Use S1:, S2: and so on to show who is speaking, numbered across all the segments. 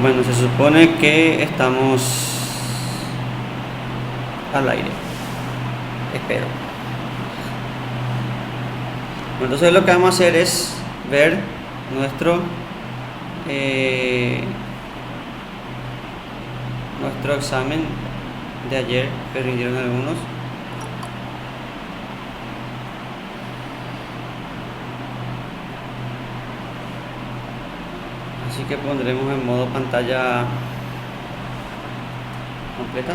S1: Bueno, se supone que estamos al aire. Espero. Bueno, entonces lo que vamos a hacer es ver nuestro nuestro examen de ayer que rindieron algunos. Así que pondremos en modo pantalla completa.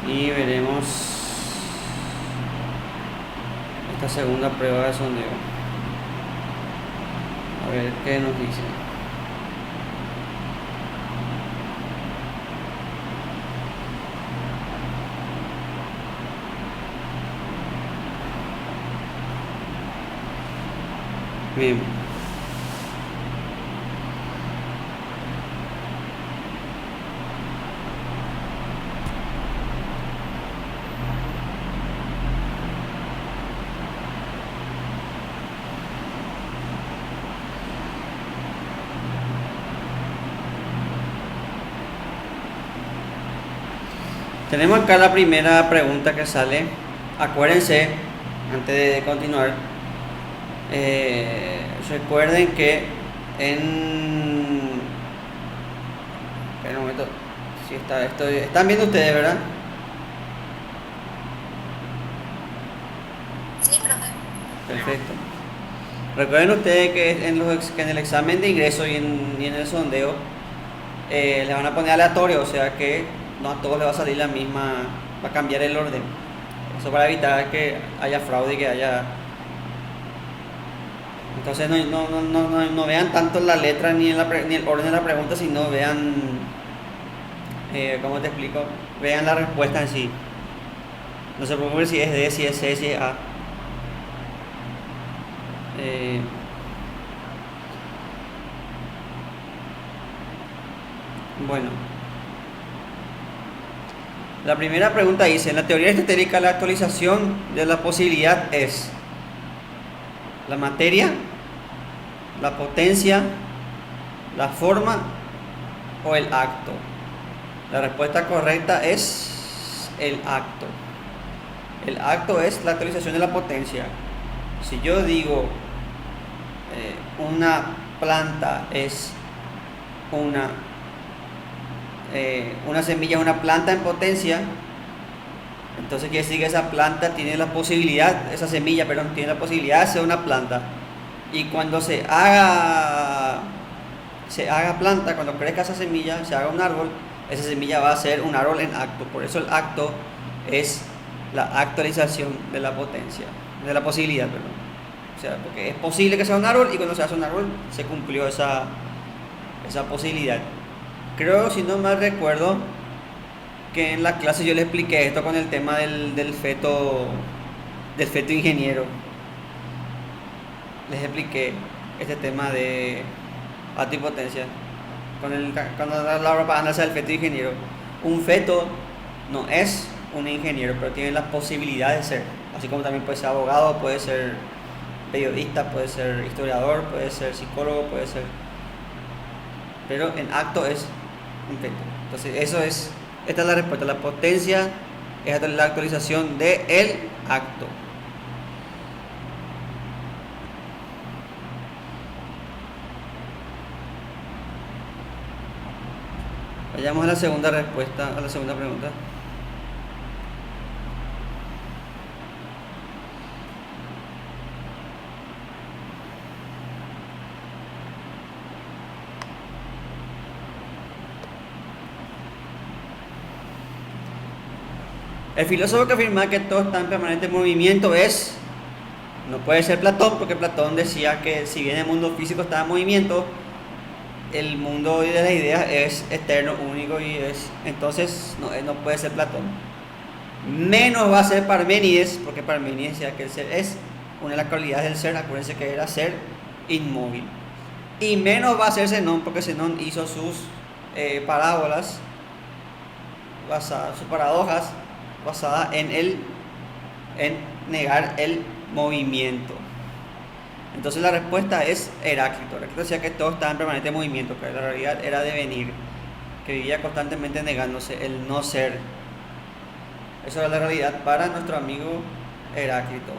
S1: Y veremos esta segunda prueba de sondeo. A ver qué nos dice. Bien. Tenemos acá la primera pregunta que sale. Acuérdense, antes de continuar, recuerden que espera un momento. Si están viendo ustedes, ¿verdad?
S2: Sí, profe.
S1: Perfecto. Recuerden ustedes que que en el examen de ingreso y en el sondeo les van a poner aleatorio, o sea que no a todos les va a salir la misma, va a cambiar el orden. Eso para evitar que haya fraude, que haya... Entonces no vean tanto la letra ni el orden de la pregunta, sino vean, ¿cómo te explico? Vean la respuesta en sí. No se preocupen si es D, si es C, si es A. Bueno, la primera pregunta dice: en la teoría esotérica la actualización de la posibilidad es la materia, la potencia, la forma o el acto. La respuesta correcta es el acto. El acto es la actualización de la potencia. Si yo digo una planta es una semilla es una planta en potencia, entonces quiere decir que esa planta tiene la posibilidad, esa semilla, perdón, tiene la posibilidad de ser una planta. Y cuando se haga planta, cuando crezca esa semilla, se haga un árbol, esa semilla va a ser un árbol en acto. Por eso el acto es la actualización de la potencia, de la posibilidad, perdón. O sea, porque es posible que sea un árbol y cuando se hace un árbol se cumplió esa posibilidad. Creo, si no mal recuerdo, que en la clase yo le expliqué esto con el tema del feto ingeniero. Les expliqué este tema de atipotencia cuando la propaganda del feto ingeniero. Un feto no es un ingeniero, pero tiene la posibilidad de ser, así como también puede ser abogado, puede ser periodista, puede ser historiador, puede ser psicólogo, puede ser, pero en acto es un feto. Entonces esta es la respuesta. La potencia es la actualización del acto. Vayamos a la segunda respuesta, a la segunda pregunta. El filósofo que afirma que todo está en permanente movimiento no puede ser Platón, porque Platón decía que si bien el mundo físico está en movimiento, el mundo de las ideas es eterno, único entonces no puede ser Platón. Menos va a ser Parménides, porque Parménides decía que el ser es una de las cualidades del ser. Acuérdense que era ser inmóvil. Y menos va a ser Zenón, porque Zenón hizo sus parábolas, sus paradojas basadas en el en negar el movimiento. Entonces la respuesta es Heráclito. Heráclito decía que todo estaba en permanente movimiento, que la realidad era devenir, que vivía constantemente negándose el no ser. Eso era la realidad para nuestro amigo Heráclito.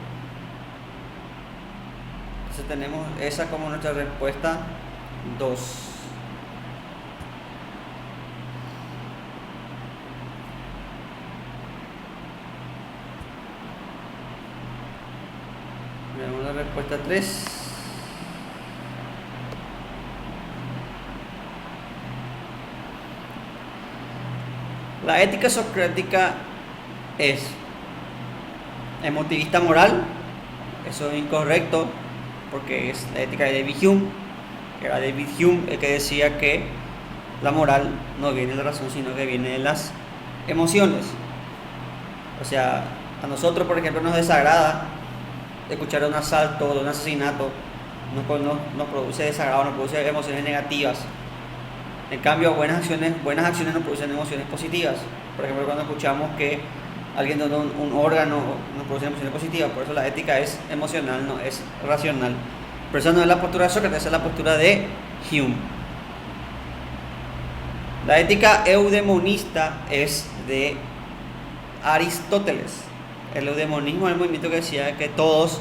S1: Entonces tenemos esa como nuestra respuesta 2. Veamos la respuesta 3. La ética socrática es emotivista moral. Eso es incorrecto, porque es la ética de David Hume. Era David Hume el que decía que la moral no viene de la razón, sino que viene de las emociones. O sea, a nosotros, por ejemplo, nos desagrada escuchar un asalto o un asesinato, nos produce desagrado, nos produce emociones negativas. En cambio, buenas acciones nos producen emociones positivas. Por ejemplo, cuando escuchamos que alguien donó un órgano, nos produce emociones positivas. Por eso la ética es emocional, no es racional. Pero esa no es la postura de Sócrates, esa es la postura de Hume. La ética eudemonista es de Aristóteles. El eudemonismo es el movimiento que decía que todos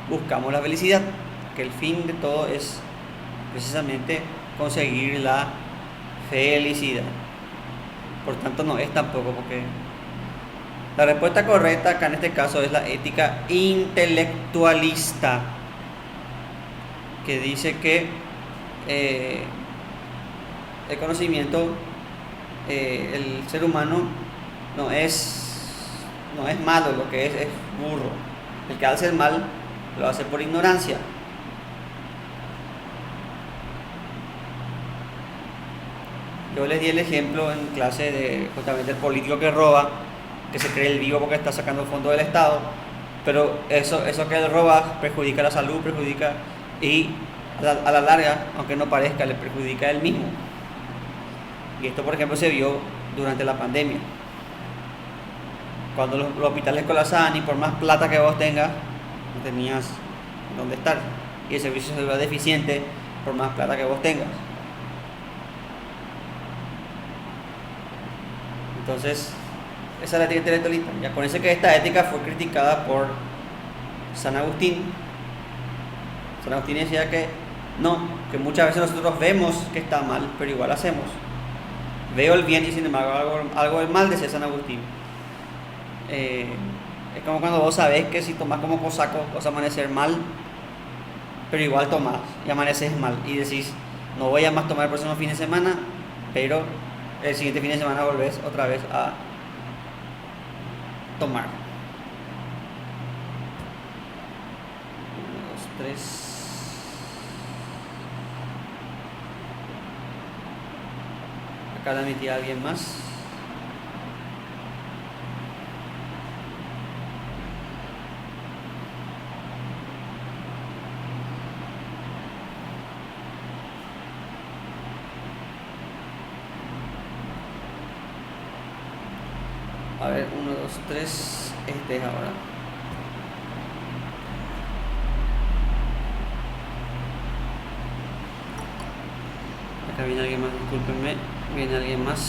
S1: buscamos la felicidad, que el fin de todo es precisamente conseguir la felicidad. Por tanto, no es tampoco, porque la respuesta correcta acá en este caso es la ética intelectualista, que dice que el conocimiento, el ser humano no es malo, lo que es burro. El que hace el mal lo hace por ignorancia. Yo les di el ejemplo en clase de justamente el político que roba, que se cree el vivo porque está sacando fondos del Estado, pero eso que él roba perjudica la salud, y a la larga, aunque no parezca, le perjudica a él mismo. Y esto, por ejemplo, se vio durante la pandemia. Cuando los hospitales colapsaban y por más plata que vos tengas, no tenías dónde estar. Y el servicio se veía deficiente por más plata que vos tengas. Entonces, esa es la ética intelectualista. Ya acuérdense que esta ética fue criticada por San Agustín. San Agustín decía que que muchas veces nosotros vemos que está mal, pero igual hacemos. Veo el bien y sin embargo algo del mal, decía San Agustín. Es como cuando vos sabés que si tomás como cosaco vas a amanecer mal, pero igual tomás y amaneces mal y decís, no voy a más tomar el próximo fin de semana, pero el siguiente fin de semana volvés otra vez a tomar. 1, 2, 3. Acá la metí a alguien más. A ver, 1, 2, 3. Este es ahora. Acá viene alguien más, discúlpenme. Viene alguien más.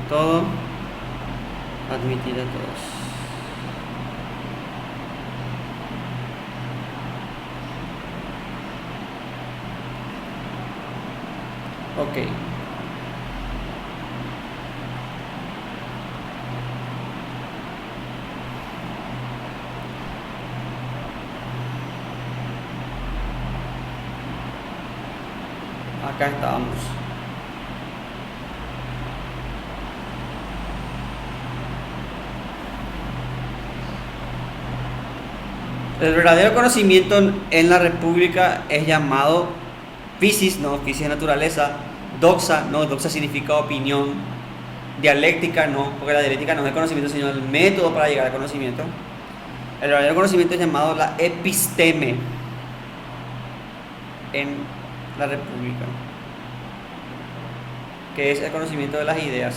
S1: Todo. Admitir a todos. Ok. Acá estábamos. El verdadero conocimiento en la República es llamado physis, no, physis de naturaleza, doxa, no, doxa significa opinión, dialéctica, no, porque la dialéctica no es el conocimiento, sino el método para llegar al conocimiento. El verdadero conocimiento es llamado la episteme en la República. que es el conocimiento de las ideas.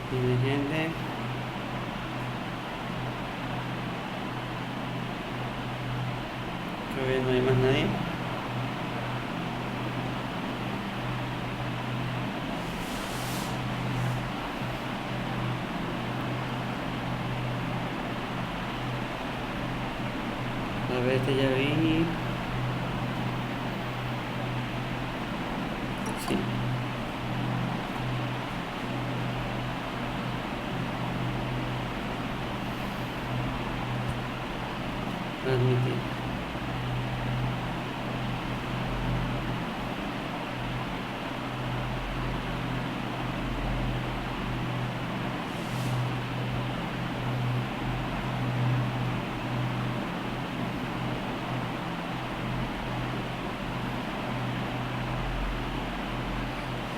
S1: Tiene gente. Creo que no hay más nadie. A ver, este ya vi. Sí. Transmitir.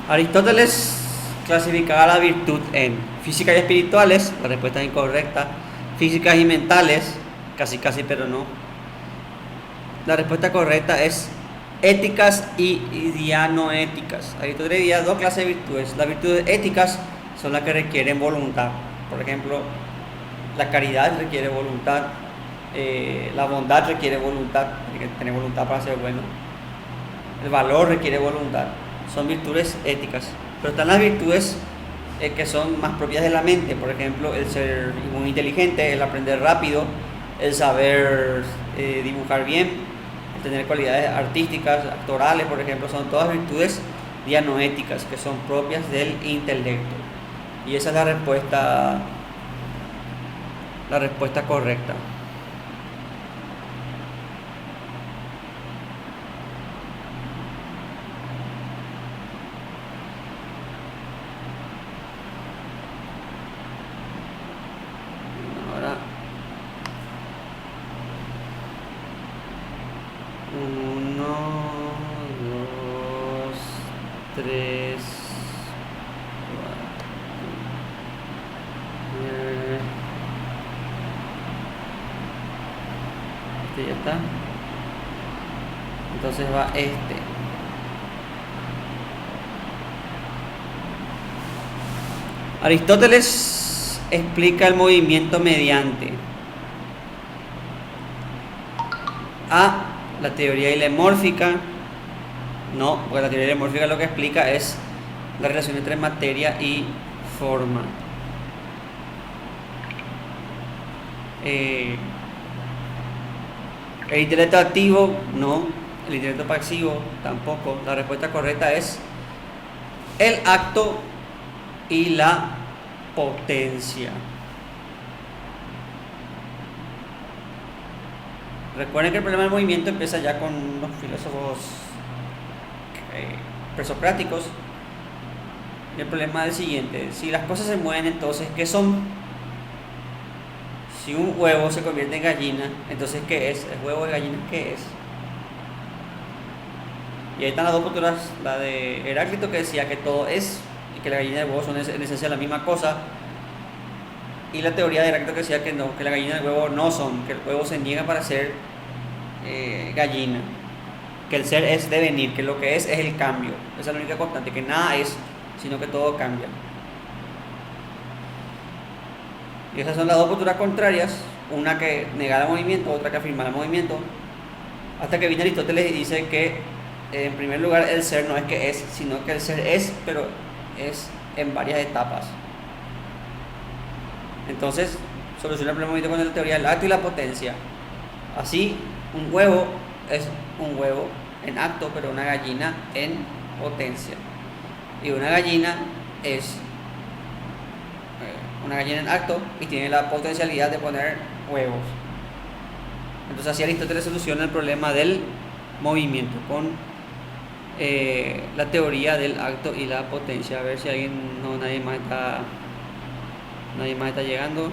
S1: Aristóteles clasificaba la virtud en físicas y espirituales, la respuesta es incorrecta, físicas y mentales, casi pero no. La respuesta correcta es éticas y dianoéticas. Aristóteles dividía dos clases de virtudes. Las virtudes éticas son las que requieren voluntad. Por ejemplo, la caridad requiere voluntad, la bondad requiere voluntad, hay que tener voluntad para ser bueno. El valor requiere voluntad. Son virtudes éticas. Pero están las virtudes que son más propias de la mente. Por ejemplo, el ser muy inteligente, el aprender rápido, el saber dibujar bien, el tener cualidades artísticas, actorales, por ejemplo, son todas virtudes dianoéticas que son propias del intelecto. Y esa es la respuesta correcta. Ahora 1, 2, 3, 4. Este ya está. Entonces va este. Aristóteles explica el movimiento mediante A, la teoría hilemórfica. No, porque la teoría hilemórfica lo que explica es la relación entre materia y forma. El intelecto activo, no. El intelecto pasivo, tampoco. La respuesta correcta es el acto y la potencia. Recuerden que el problema del movimiento empieza ya con los filósofos presocráticos. Y el problema es el siguiente: si las cosas se mueven, entonces ¿qué son? Si un huevo se convierte en gallina, entonces ¿qué es? ¿El huevo de gallina qué es? Y ahí están las dos posturas, la de Heráclito, que decía que todo es, y que la gallina y el huevo son en esencia la misma cosa, y la teoría de Heráclito, que decía que no, que la gallina y el huevo no son, que el huevo se niega para ser gallina, que el ser es devenir, que lo que es el cambio. Esa es la única constante, que nada es, sino que todo cambia. Y esas son las dos posturas contrarias, una que negara el movimiento, otra que afirmara el movimiento, hasta que viene Aristóteles y dice que en primer lugar el ser no es que es, sino que el ser es, pero es en varias etapas. Entonces soluciona el problema con la teoría del acto y la potencia. Así, un huevo es un huevo en acto, pero una gallina en potencia. Y una gallina es una gallina en acto y tiene la potencialidad de poner huevos. Entonces así Aristóteles soluciona el problema del movimiento con la teoría del acto y la potencia. A ver si nadie más está Nadie más está llegando.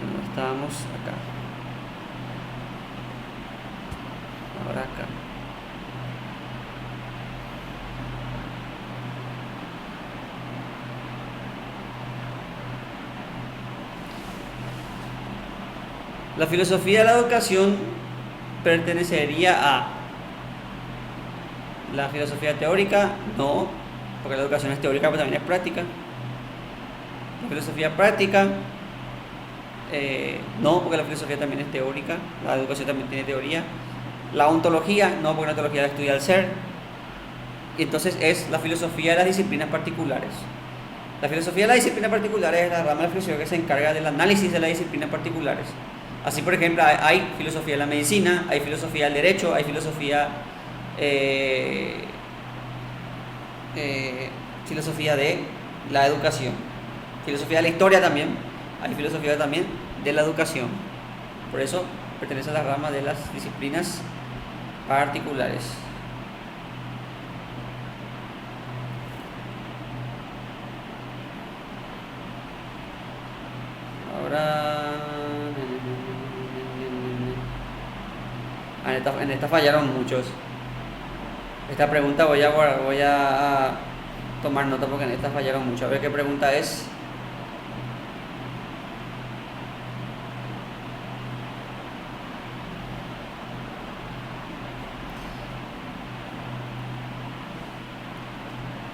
S1: ¿Dónde estábamos? Acá. Ahora acá. La filosofía de la educación pertenecería a la filosofía teórica, no, porque la educación es teórica, pero también es práctica. La filosofía práctica, no, porque la filosofía también es teórica, la educación también tiene teoría. La ontología, no, porque la ontología estudia el ser. Y entonces es la filosofía de las disciplinas particulares. La filosofía de las disciplinas particulares es la rama de la filosofía que se encarga del análisis de las disciplinas particulares. Así, por ejemplo, hay filosofía de la medicina, hay filosofía del derecho, hay filosofía filosofía de la educación, filosofía de la historia también, hay filosofía también de la educación. Por eso pertenece a la rama de las disciplinas particulares. Ahora en esta fallaron muchos. Esta pregunta voy a tomar nota porque en esta fallaron mucho. A ver qué pregunta es.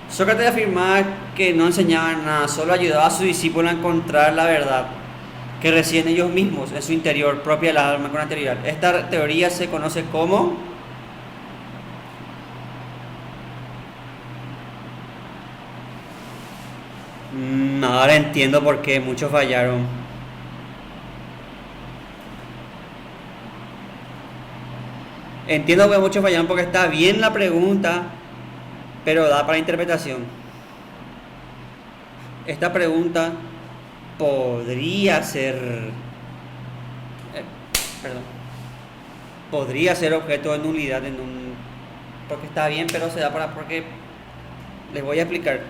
S1: Sócrates afirmaba que no enseñaba nada, solo ayudaba a sus discípulos a encontrar la verdad que reside en ellos mismos, en su interior, propia de la alma con anterioridad. Esta teoría se conoce como ahora entiendo por qué muchos fallaron. Entiendo que muchos fallaron porque está bien la pregunta, pero da para interpretación. Esta pregunta podría ser, podría ser objeto de nulidad porque está bien, pero se da porque les voy a explicar.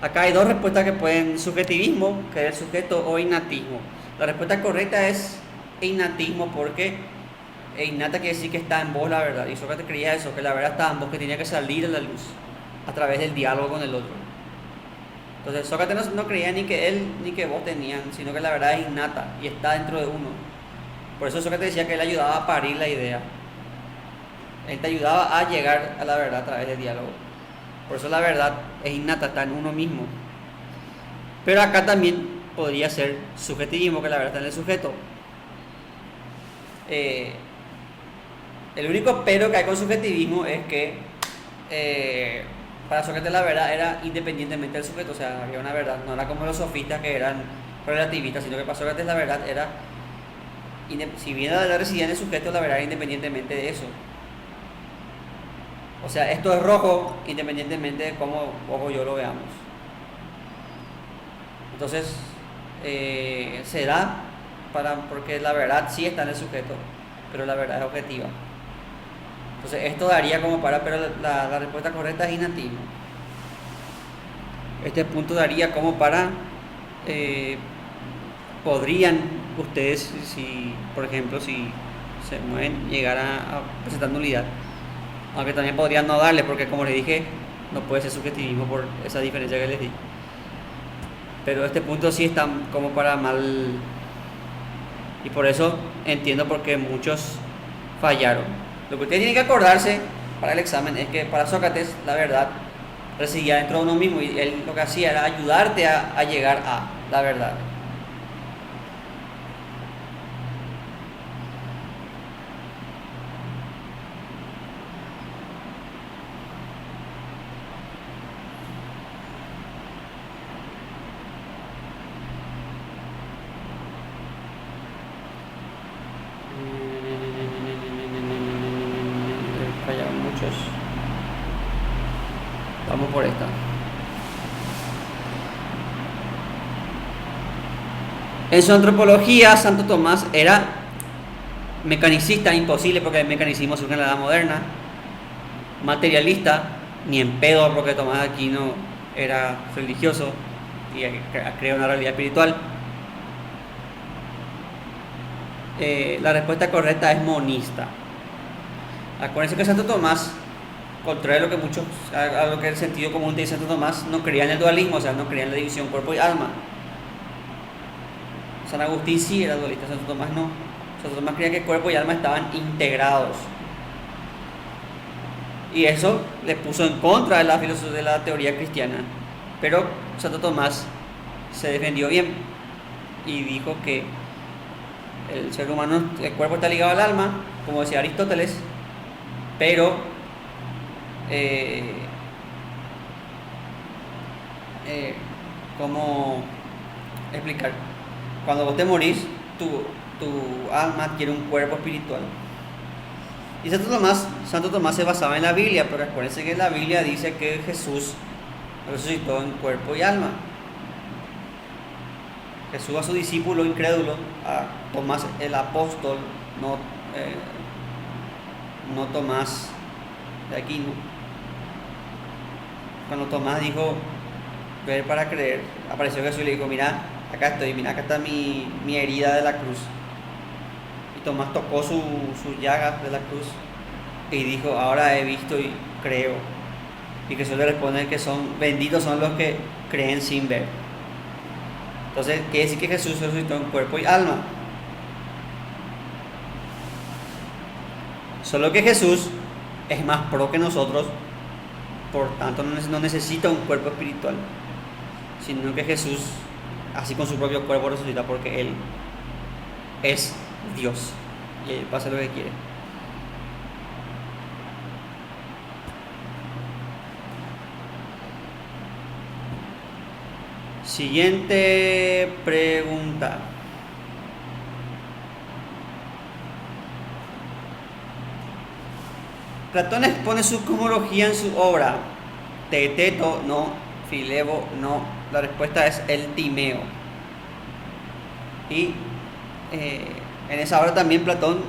S1: Acá hay dos respuestas que pueden: subjetivismo, que es el sujeto, o innatismo. La respuesta correcta es innatismo, porque innata quiere decir que está en vos la verdad, y Sócrates creía eso, que la verdad estaba en vos, que tenía que salir a la luz a través del diálogo con el otro. Entonces Sócrates no creía ni que él ni que vos tenían, sino que la verdad es innata y está dentro de uno. Por eso Sócrates decía que él ayudaba a parir la idea. Él te ayudaba a llegar a la verdad a través del diálogo. Por eso la verdad es innata, está en uno mismo. Pero acá también podría ser subjetivismo, que la verdad está en el sujeto. El único pero que hay con subjetivismo es que para Sócrates la verdad era independientemente del sujeto, o sea, había una verdad, no era como los sofistas que eran relativistas, sino que para Sócrates la verdad era, si bien la verdad residía en el sujeto, la verdad era independientemente de eso. O sea, esto es rojo independientemente de cómo vos o yo lo veamos. Entonces, se da porque la verdad sí está en el sujeto, pero la verdad es objetiva. Entonces, esto daría como pero la respuesta correcta es innatismo. Este punto daría como podrían ustedes, si por ejemplo, si se mueven, llegar a presentar nulidad. Aunque también podrían no darle, porque como les dije, no puede ser subjetivismo por esa diferencia que les di. Pero este punto sí está como para mal, y por eso entiendo por qué muchos fallaron. Lo que ustedes tienen que acordarse para el examen es que para Sócrates la verdad residía dentro de uno mismo, y él lo que hacía era ayudarte a llegar a la verdad. Fallaron muchos. Vamos por esta. En su antropología, Santo Tomás era mecanicista, imposible porque el mecanicismo surge en la edad moderna, materialista, ni en pedo, porque Tomás de Aquino era religioso y crea una realidad espiritual. La respuesta correcta es monista. Acuérdense que Santo Tomás, contrario a lo que muchos, a lo que el sentido común dice Santo Tomás, no creía en el dualismo, o sea, no creía en la división cuerpo y alma. San Agustín sí era dualista, Santo Tomás no. Santo Tomás creía que cuerpo y alma estaban integrados. Y eso le puso en contra de la filosofía de la teoría cristiana. Pero Santo Tomás se defendió bien y dijo que el ser humano, el cuerpo está ligado al alma, como decía Aristóteles, pero ¿cómo explicar? Cuando vos te morís, tu alma adquiere un cuerpo espiritual. Y Santo Tomás se basaba en la Biblia, pero acuérdense que la Biblia dice que Jesús resucitó en cuerpo y alma. Jesús a su discípulo incrédulo, a Tomás el apóstol, no Tomás de Aquino. Cuando Tomás dijo ver para creer, apareció Jesús y le dijo: mira, acá estoy, mira, acá está mi herida de la cruz. Y Tomás tocó sus llagas de la cruz y dijo: ahora he visto y creo. Y Jesús le responde que benditos son los que creen sin ver. Entonces quiere decir que Jesús resucitó en cuerpo y alma. Solo que Jesús es más pro que nosotros, por tanto no necesita un cuerpo espiritual, sino que Jesús, así con su propio cuerpo, resucita porque Él es Dios y Él pasa lo que quiere. Siguiente pregunta. Platón expone su cosmología en su obra. Teeteto no, Filebo no. La respuesta es el Timeo. Y en esa obra también Platón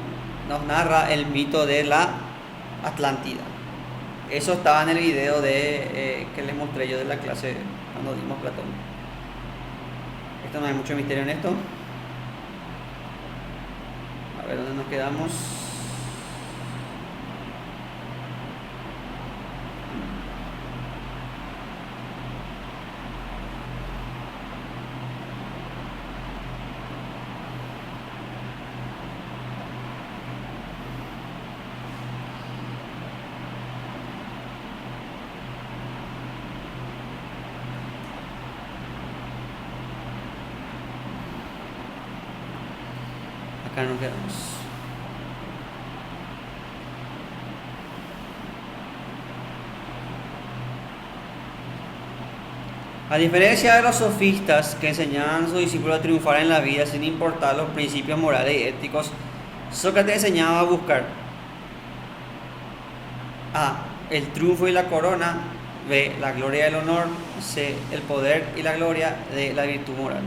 S1: nos narra el mito de la Atlántida. Eso estaba en el video que les mostré yo de la clase cuando dimos Platón. Esto no hay mucho misterio en esto. A ver dónde nos quedamos. Acá nos quedamos. A diferencia de los sofistas que enseñaban a sus discípulos a triunfar en la vida sin importar los principios morales y éticos, Sócrates enseñaba a buscar A. el triunfo y la corona, B. la gloria y el honor, C. el poder y la gloria, D. la virtud moral.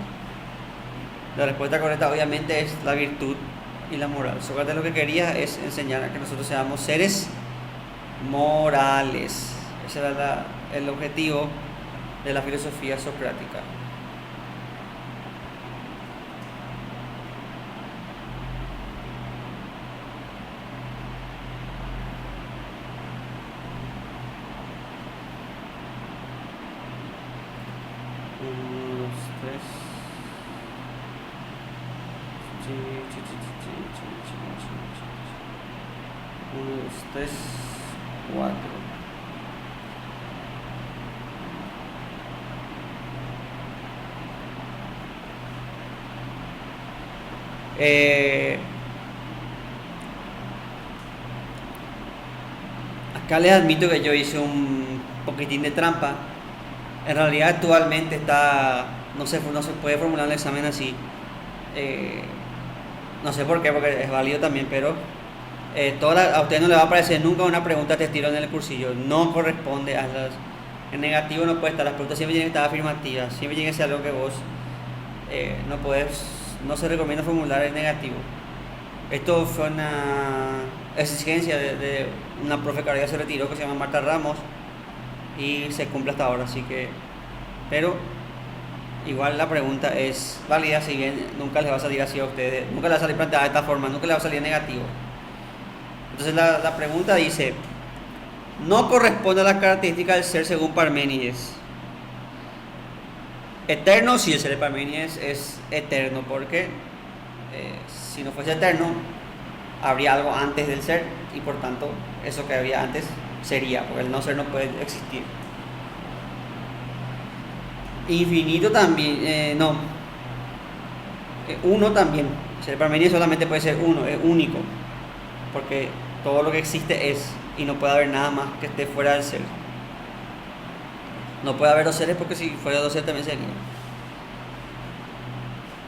S1: La respuesta correcta obviamente es la virtud y la moral. Sócrates lo que quería es enseñar a que nosotros seamos seres morales. Ese era el objetivo de la filosofía socrática. Uno, dos, tres. 1, 2, 3, 4. Acá les admito que yo hice un poquitín de trampa. En realidad actualmente no se puede formular un examen así. No sé por qué, porque es válido también, pero a usted no le va a aparecer nunca una pregunta de estilo en el cursillo. No corresponde a las... En negativo no puede estar, las preguntas siempre tienen que estar afirmativas, siempre tiene que ser algo que vos no puedes, no se recomienda formular en negativo. Esto fue una exigencia de una profe que ahora ya se retiró, que se llama Marta Ramos, y se cumple hasta ahora, así que, pero igual la pregunta es válida, si bien nunca les va a salir así a ustedes, nunca les va a salir planteada de esta forma, nunca les va a salir negativo. Entonces la pregunta dice, no corresponde a las características del ser según Parménides. Eterno, si el ser de Parménides es eterno, porque si no fuese eterno, habría algo antes del ser y por tanto eso que había antes sería, porque el no ser no puede existir. Infinito también, no. Uno también. El ser de Parménides solamente puede ser uno, es único, porque todo lo que existe es, y no puede haber nada más que esté fuera del ser. No puede haber dos seres, porque si fuera dos seres también sería.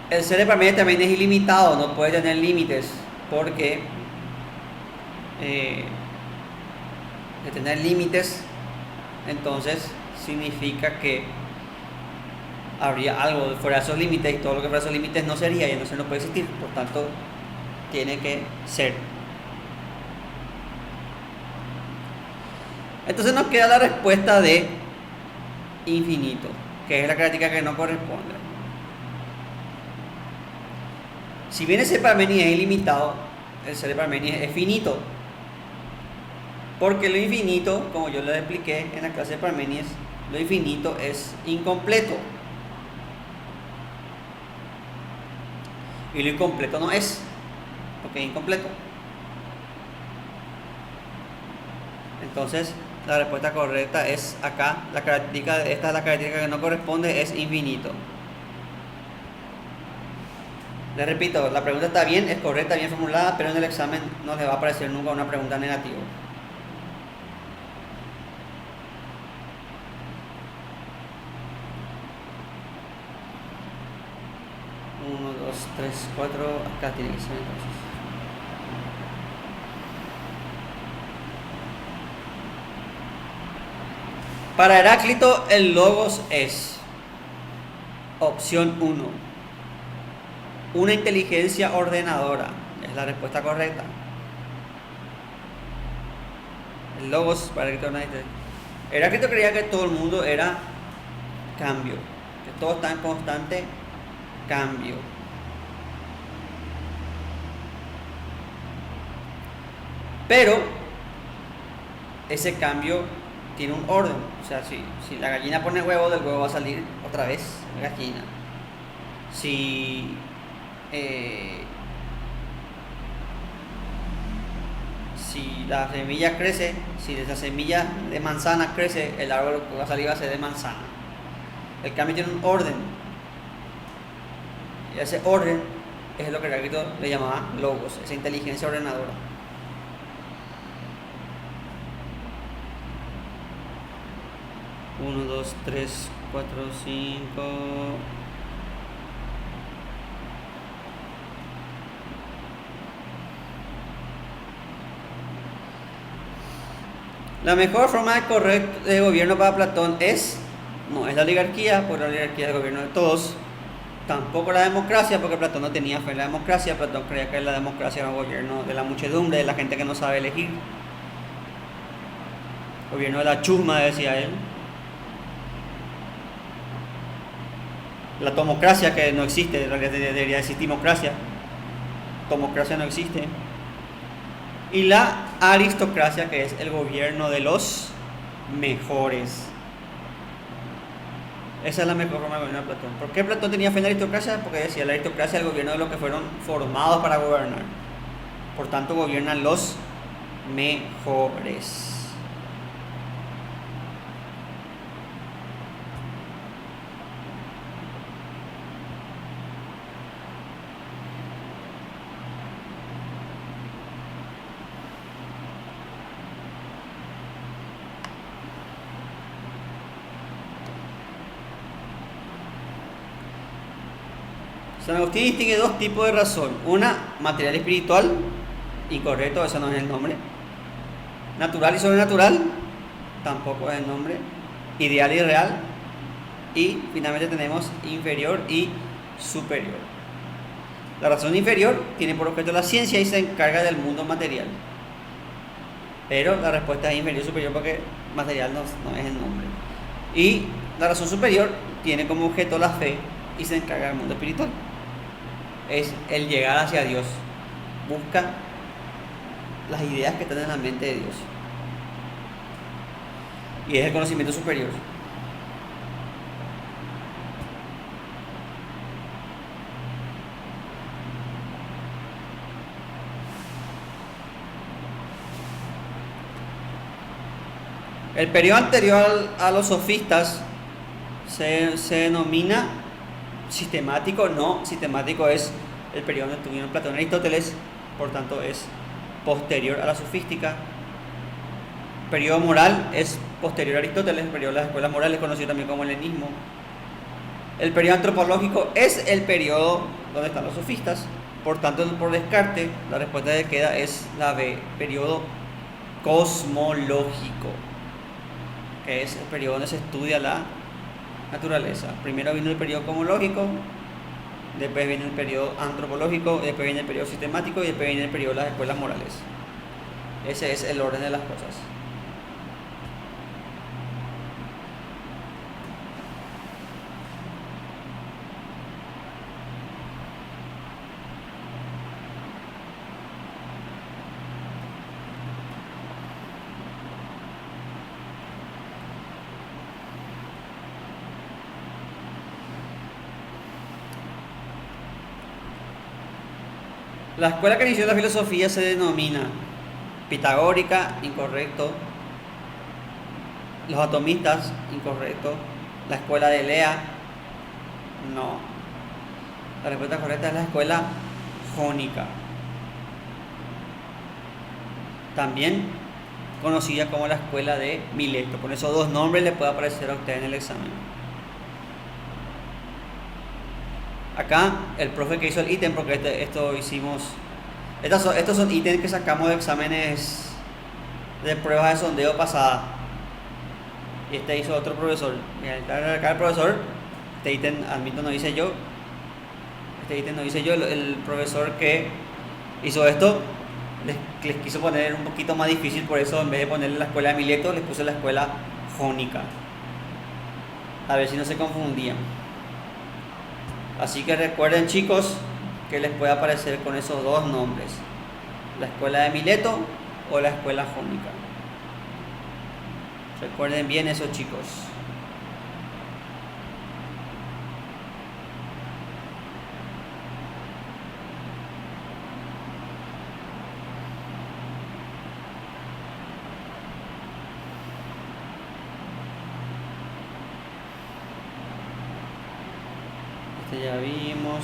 S1: El ser de Parménides también es ilimitado, no puede tener límites, porque de tener límites, entonces significa que habría algo fuera de esos límites, y todo lo que fuera de esos límites no sería, y entonces no puede existir, por tanto tiene que ser. Entonces nos queda la respuesta de infinito, que es la característica que no corresponde. Si bien el ser de Parménides es ilimitado, el ser de Parménides es finito, porque lo infinito, como yo les expliqué en la clase de Parménides, lo infinito es incompleto, y lo incompleto no es, porque es incompleto. Entonces la respuesta correcta es acá, esta es la característica que no corresponde, es infinito. Les repito, la pregunta está bien, es correcta, bien formulada, pero en el examen no les va a aparecer nunca una pregunta negativa. Uno, dos, tres, cuatro, acá tiene que ser entonces. Para Heráclito, el logos es, opción 1, una inteligencia ordenadora. Es la respuesta correcta. El logos para Heráclito creía que todo el mundo era cambio, que todo está en constante cambio. Pero ese cambio tiene un orden. O sea, si la gallina pone huevo, del huevo va a salir otra vez gallina. Si la semilla crece, si esa semilla de manzana crece, el árbol que va a salir va a ser de manzana. El cambio tiene un orden, y ese orden es lo que Heráclito le llamaba logos, esa inteligencia ordenadora. Uno, dos, tres, cuatro, cinco. La mejor forma de gobierno para Platón no es la oligarquía, porque la oligarquía es el gobierno de todos. Tampoco la democracia, porque Platón no tenía fe en la democracia. Platón creía que la democracia era un gobierno de la muchedumbre, de la gente que no sabe elegir. Gobierno de la chusma, decía él. La tomocracia, que no existe, en realidad debería existir democracia. Tomocracia no existe. Y la aristocracia, que es el gobierno de los mejores. Esa es la mejor forma de gobernar a Platón. ¿Por qué Platón tenía fe en la aristocracia? Porque decía, la aristocracia es el gobierno de los que fueron formados para gobernar. Por tanto, gobiernan los mejores. San Agustín distingue dos tipos de razón. Una, material y espiritual. Incorrecto, ese no es el nombre. Natural y sobrenatural. Tampoco es el nombre. Ideal y real. Y finalmente tenemos inferior y superior. La razón inferior tiene por objeto la ciencia y se encarga del mundo material. Pero la respuesta es inferior y superior porque material no es el nombre. Y la razón superior tiene como objeto la fe y se encarga del mundo espiritual. Es el llegar hacia Dios. Busca las ideas que están en la mente de Dios. Y es el conocimiento superior. El periodo anterior a los sofistas se denomina sistemático. No, sistemático es el periodo donde tuvieron Platón y Aristóteles, por tanto es posterior a la sofística. El periodo moral es posterior a Aristóteles, el periodo de las escuelas morales, conocido también como helenismo. El periodo antropológico es el periodo donde están los sofistas, por tanto, por descarte, la respuesta que queda es la B, periodo cosmológico, que es el periodo donde se estudia la naturaleza. Primero vino el periodo cosmológico, después viene el periodo antropológico, después viene el periodo sistemático y después viene el periodo de las escuelas morales. Ese es el orden de las cosas. La escuela que inició la filosofía se denomina pitagórica, incorrecto. Los atomistas, incorrecto. La escuela de Lea, no. La respuesta correcta es la escuela jónica, también conocida como la escuela de Mileto. Con esos dos nombres le puede aparecer a usted en el examen. Acá el profe que hizo el ítem, porque estos son ítems que sacamos de exámenes de pruebas de sondeo pasada. Y este hizo otro profesor. Acá el profesor, este ítem admito no hice yo. El profesor que hizo esto les quiso poner un poquito más difícil, por eso en vez de ponerle la escuela de Mileto, les puse la escuela jónica. A ver si no se confundían. Así que recuerden, chicos, que les puede aparecer con esos dos nombres: la escuela de Mileto o la escuela jónica. Recuerden bien eso, chicos. Ya vimos.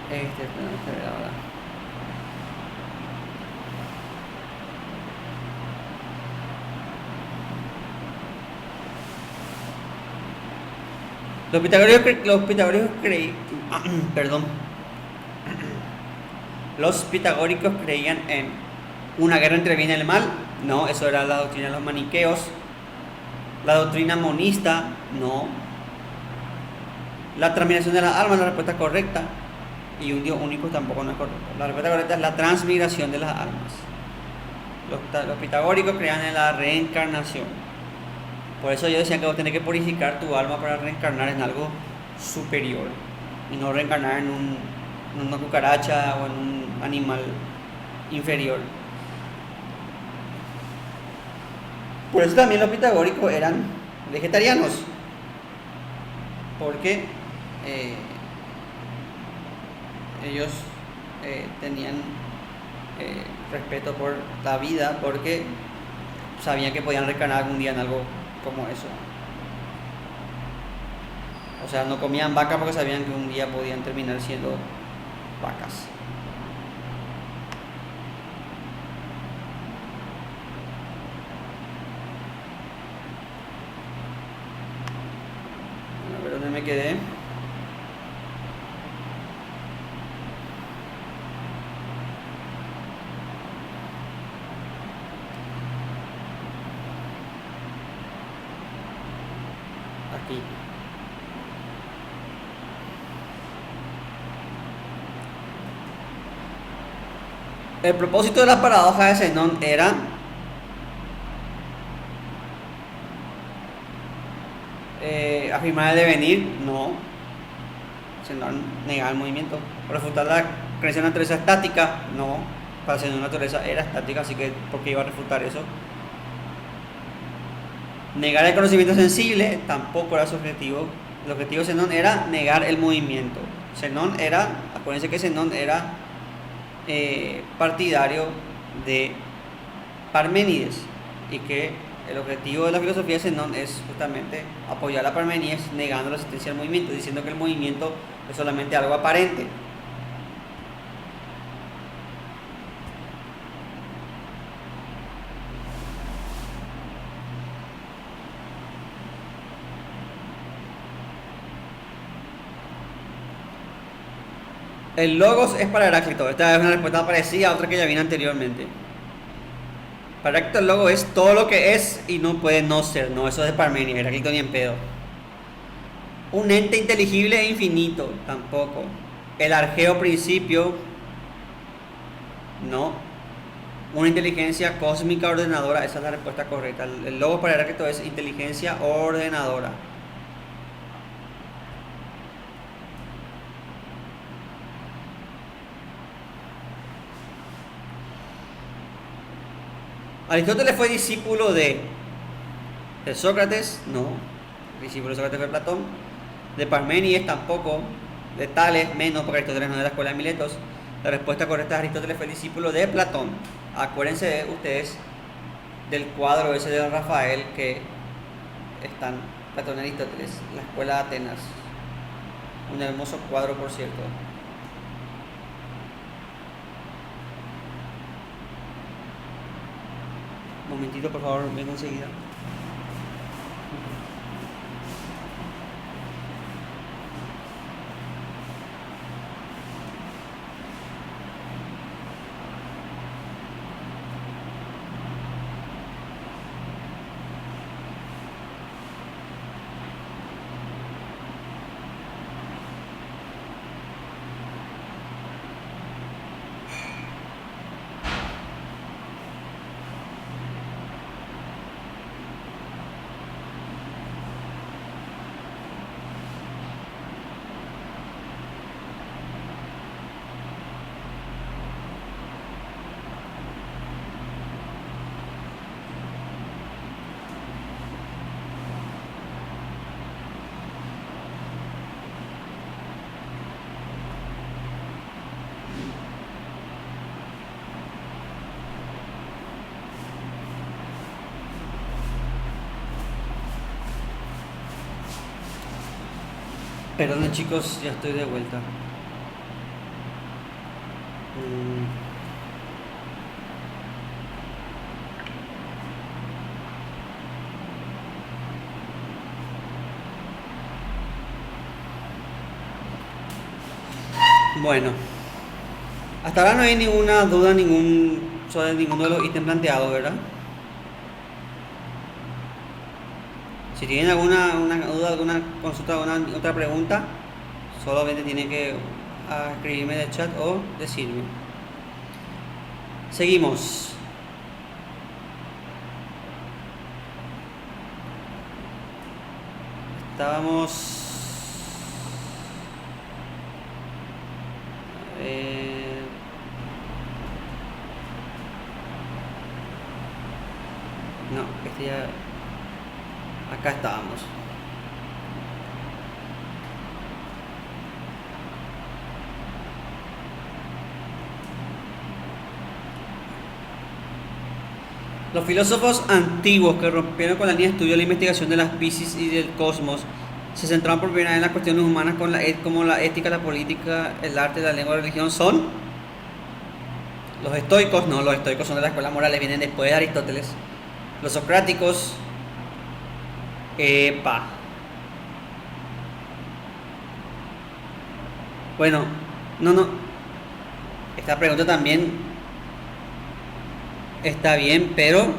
S1: Tenemos que ver ahora. Los pitagóricos creían en una guerra entre el bien y el mal. No, eso era la doctrina de los maniqueos. La doctrina monista, no. La transmigración de las almas, la respuesta correcta. Y un Dios único tampoco no es correcto. La respuesta correcta es la transmigración de las almas. Los pitagóricos creían en la reencarnación. Por eso yo decía que vos tenés que purificar tu alma para reencarnar en algo superior y no reencarnar en una cucaracha o en un animal inferior. Por eso también los pitagóricos eran vegetarianos, porque ellos tenían respeto por la vida, porque sabían que podían reencarnar algún día en algo como eso. O sea, no comían vaca porque sabían que un día podían terminar siendo vacas. A ver dónde me quedé. Y el propósito de la paradoja de Zenón era afirmar el devenir, no. Zenón negaba el movimiento. Refutar la creencia de naturaleza estática, no. Para Zenón la naturaleza era estática, así que ¿por qué iba a refutar eso? Negar el conocimiento sensible tampoco era su objetivo. El objetivo de Zenón era negar el movimiento. Zenón era, acuérdense que Zenón era partidario de Parménides y que el objetivo de la filosofía de Zenón es justamente apoyar a Parménides negando la existencia del movimiento, diciendo que el movimiento es solamente algo aparente. El logos es para Heráclito. Esta es una respuesta parecida a otra que ya vino anteriormente. Para Heráclito el logo es todo lo que es y no puede no ser. No, eso es de Parménides. Heráclito ni en pedo. Un ente inteligible e infinito. Tampoco. El argeo principio. No. Una inteligencia cósmica ordenadora. Esa es la respuesta correcta. El logo para Heráclito es inteligencia ordenadora. Aristóteles fue discípulo de Sócrates, no. Discípulo de Sócrates fue Platón. De Parménides tampoco. De Tales menos, porque Aristóteles no es de la escuela de Miletos. La respuesta correcta es Aristóteles fue discípulo de Platón. Acuérdense ustedes del cuadro ese de Rafael que están Platón y Aristóteles, la escuela de Atenas. Un hermoso cuadro, por cierto. Un momentito, por favor, vengo enseguida. Perdón chicos, ya estoy de vuelta. Bueno, hasta ahora no hay ninguna duda sobre ninguno de los ítems planteados, ¿verdad? Si tienen alguna duda, alguna consulta, alguna otra pregunta, solamente tienen que escribirme en el chat o decirme. Seguimos. Estábamos... no, este ya... Acá estábamos. Los filósofos antiguos que rompieron con la línea de estudio de la investigación de las Piscis y del cosmos se centraron por primera vez en las cuestiones humanas como la ética, la política, el arte, la lengua, la religión. Son los estoicos. No, los estoicos son de la escuela moral, vienen después de Aristóteles. Los socráticos. Epa. Bueno, no. Esta pregunta también está bien, pero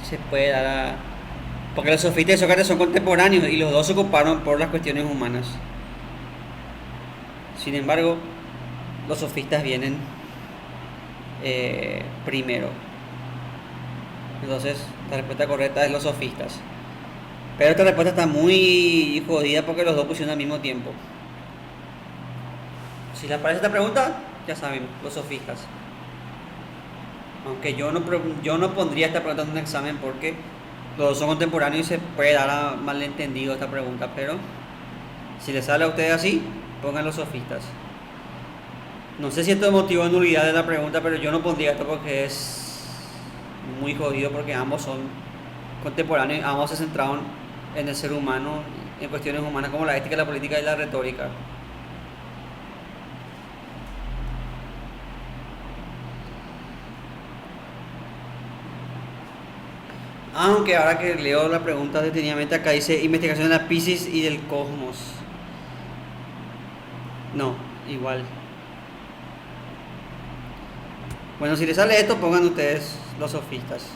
S1: se puede dar Porque los sofistas y Sócrates son contemporáneos y los dos se ocuparon por las cuestiones humanas. Sin embargo, los sofistas vienen primero. Entonces, la respuesta correcta es los sofistas. Pero esta respuesta está muy jodida porque los dos pusieron al mismo tiempo. Si les parece esta pregunta, ya saben, los sofistas. Aunque yo no pondría esta pregunta en un examen porque los dos son contemporáneos y se puede dar a malentendido esta pregunta. Pero si les sale a ustedes así, pongan los sofistas. No sé si esto motivó nulidad de la pregunta, pero yo no pondría esto porque es muy jodido porque ambos son contemporáneos, ambos se centraron en el ser humano, en cuestiones humanas como la ética, la política y la retórica. Aunque ahora que leo la pregunta detenidamente acá dice investigación de la Piscis y del cosmos. No, igual. Bueno, si les sale esto, pongan ustedes los sofistas.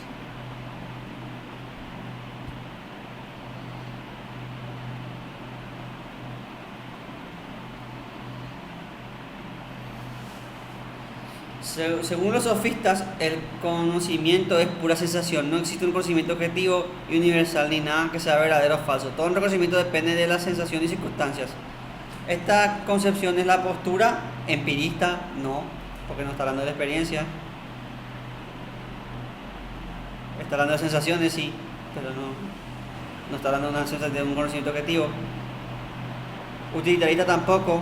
S1: Según los sofistas, el conocimiento es pura sensación. No existe un conocimiento objetivo y universal ni nada que sea verdadero o falso. Todo el conocimiento depende de la sensación y circunstancias. Esta concepción es la postura empirista, no, porque no está hablando de la experiencia. Está hablando de sensaciones, sí, pero no está hablando de un conocimiento objetivo. Utilitarista tampoco.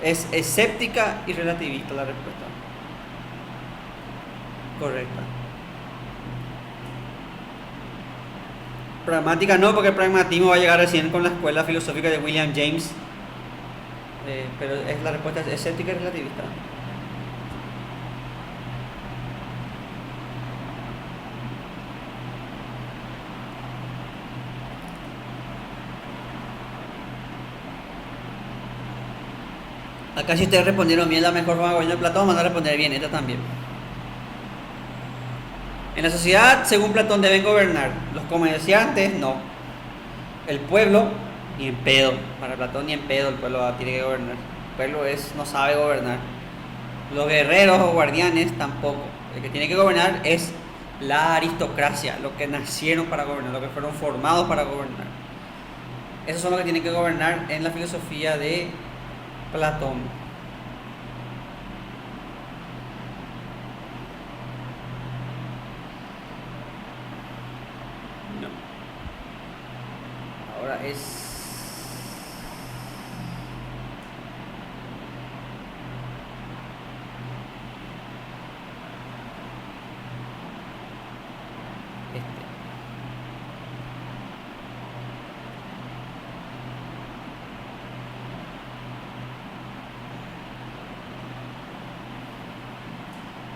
S1: Es escéptica y relativista la respuesta. Correcta. Pragmática no, porque el pragmatismo va a llegar recién con la escuela filosófica de William James. Pero la respuesta es escéptica y relativista. Acá si ustedes respondieron bien la mejor forma de gobernar Platón, van a responder bien, esta también. En la sociedad, según Platón, deben gobernar los comerciantes, no. El pueblo, ni en pedo. Para Platón, ni en pedo el pueblo tiene que gobernar. El pueblo no sabe gobernar. Los guerreros o guardianes tampoco. El que tiene que gobernar es la aristocracia, los que nacieron para gobernar, los que fueron formados para gobernar. Esos son los que tienen que gobernar en la filosofía de Platón. No. Ahora es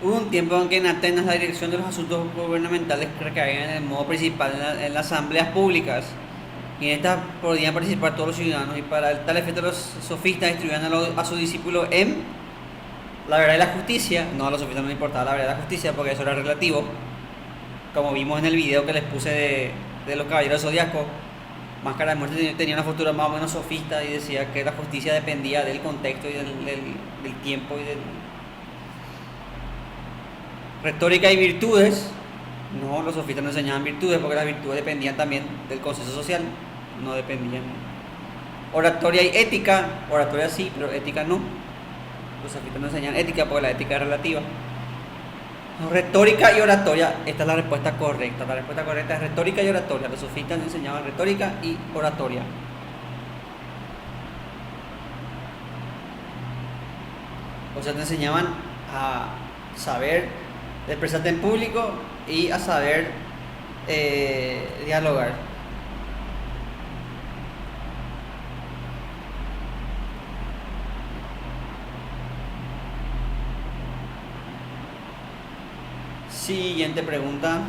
S1: Hubo un tiempo en que en Atenas la dirección de los asuntos gubernamentales recaía en el modo principal en las asambleas públicas y en estas podían participar todos los ciudadanos y para tal efecto los sofistas instruían a sus discípulos en la verdad y la justicia. No, a los sofistas no les importaba la verdad y la justicia porque eso era relativo, como vimos en el video que les puse de los caballeros zodiacos. Máscara de Muerte tenía una postura más o menos sofista y decía que la justicia dependía del contexto y del tiempo y del retórica y virtudes. No, los sofistas no enseñaban virtudes porque las virtudes dependían también del consenso social, no dependían. Oratoria y ética, oratoria sí, pero ética no. Los sofistas no enseñan ética porque la ética es relativa. Retórica y oratoria, esta es la respuesta correcta. La respuesta correcta es retórica y oratoria. Los sofistas enseñaban retórica y oratoria. O sea, te enseñaban a saber expresarte en público y a saber dialogar. Siguiente pregunta.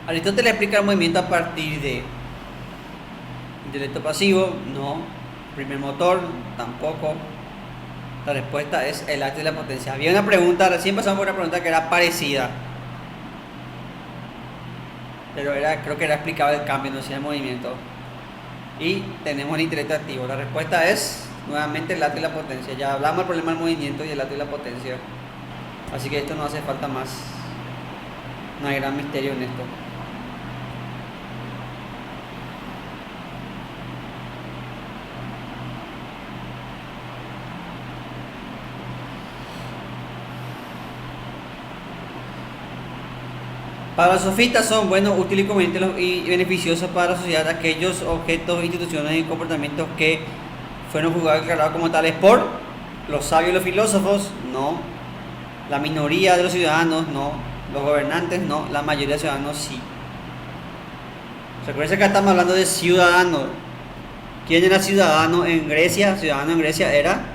S1: Aristóteles explica el movimiento a partir de Intelecto pasivo, no. Primer motor, tampoco. La respuesta es el arte de la potencia. Había una pregunta, recién pasamos por una pregunta que era parecida, pero creo que era explicado el cambio, no decía el movimiento. Y tenemos el intelecto activo. La respuesta es nuevamente el arte de la potencia. Ya hablamos del problema del movimiento y el arte de la potencia. Así que esto no hace falta más. No hay gran misterio en esto. Para los sofistas son buenos, útiles y convenientes y beneficiosos para la sociedad aquellos objetos, instituciones y comportamientos que fueron juzgados y declarados como tales por los sabios y los filósofos, no. La minoría de los ciudadanos, no. Los gobernantes, no. La mayoría de los ciudadanos, sí. Recuerden que acá estamos hablando de ciudadanos. ¿Quién era ciudadano en Grecia? Ciudadano en Grecia era...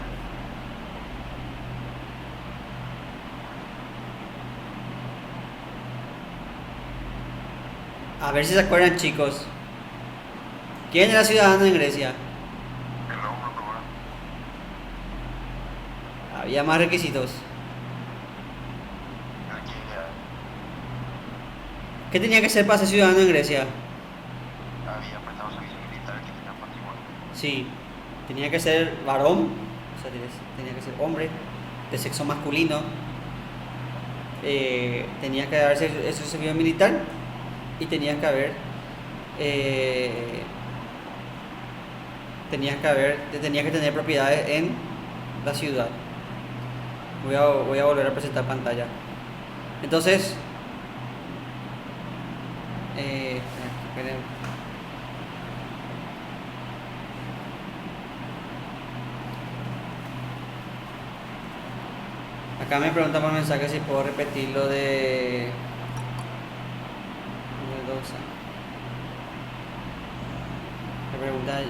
S1: A ver si se acuerdan, chicos. ¿Quién era ciudadano en Grecia? Había más requisitos. ¿Qué tenía que ser para ser ciudadano en Grecia? Sí, tenía que ser varón, o sea, tenía que ser hombre, de sexo masculino. Tenía que haberse hecho servicio militar y tenía que tener propiedades en la ciudad. Voy a volver a presentar pantalla. Entonces, acá me preguntan por mensaje si puedo repetir lo de doxa. Me pregunta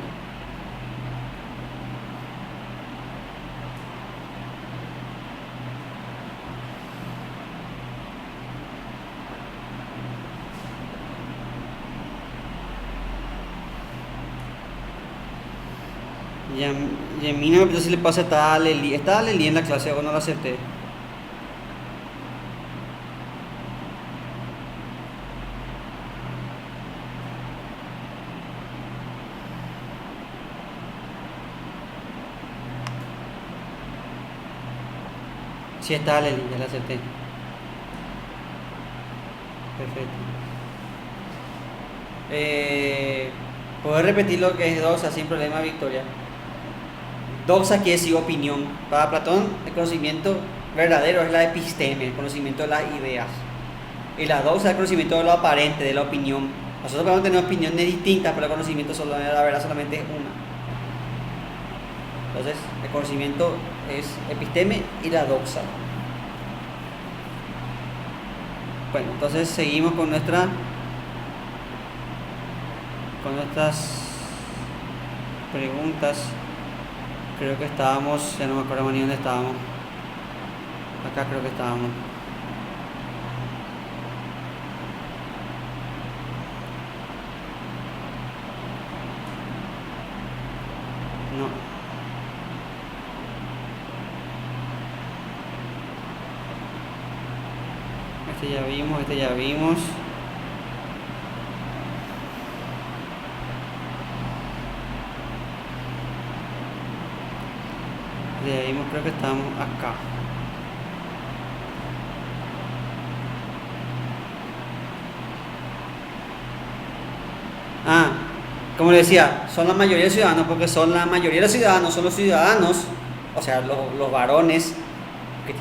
S1: y a mí no me pregunta si le pasa estaba Leli en la clase o no la acepté. Sí, estaba Leli, ya la acepté. Perfecto. ¿Puedo repetir lo que es doxa sin problema, Victoria? Doxa quiere decir opinión. Para Platón, el conocimiento verdadero es la episteme, el conocimiento de las ideas. Y la doxa es el conocimiento de lo aparente, de la opinión. Nosotros podemos tener opiniones distintas, pero el conocimiento la verdad solamente es una. Entonces, el conocimiento es episteme y la doxa. Bueno, entonces seguimos con nuestras preguntas. Creo que estábamos, ya no me acuerdo ni dónde estábamos. Acá creo que estábamos. No. Este ya vimos. De ahí creo que estamos acá. Como le decía, son la mayoría de ciudadanos, porque son la mayoría de los ciudadanos, son los ciudadanos, o sea, los varones que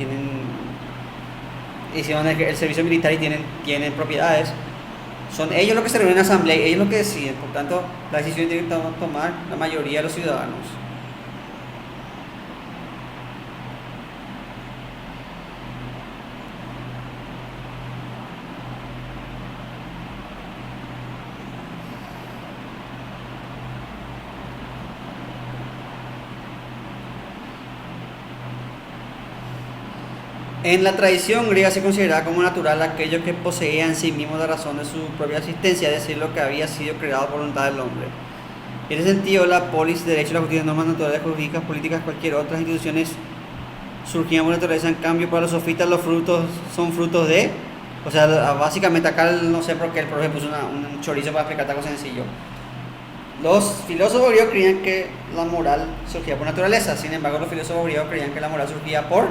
S1: hicieron el servicio militar y tienen propiedades. Son ellos los que se reúnen en asamblea, ellos los que deciden, por tanto, la decisión tiene que tomar la mayoría de los ciudadanos. En la tradición griega se consideraba como natural aquellos que poseían en sí mismos la razón de su propia existencia, es decir, lo que había sido creado por voluntad del hombre. En ese sentido, la polis, derecho, la justicia, normas naturales, jurídicas, políticas, cualquier otras instituciones surgían por naturaleza. En cambio, para los sofistas los frutos son frutos de... O sea, básicamente acá no sé por qué el profe puso un chorizo para explicar algo sencillo. Los filósofos griegos creían que la moral surgía por naturaleza. Sin embargo, los filósofos griegos creían que la moral surgía por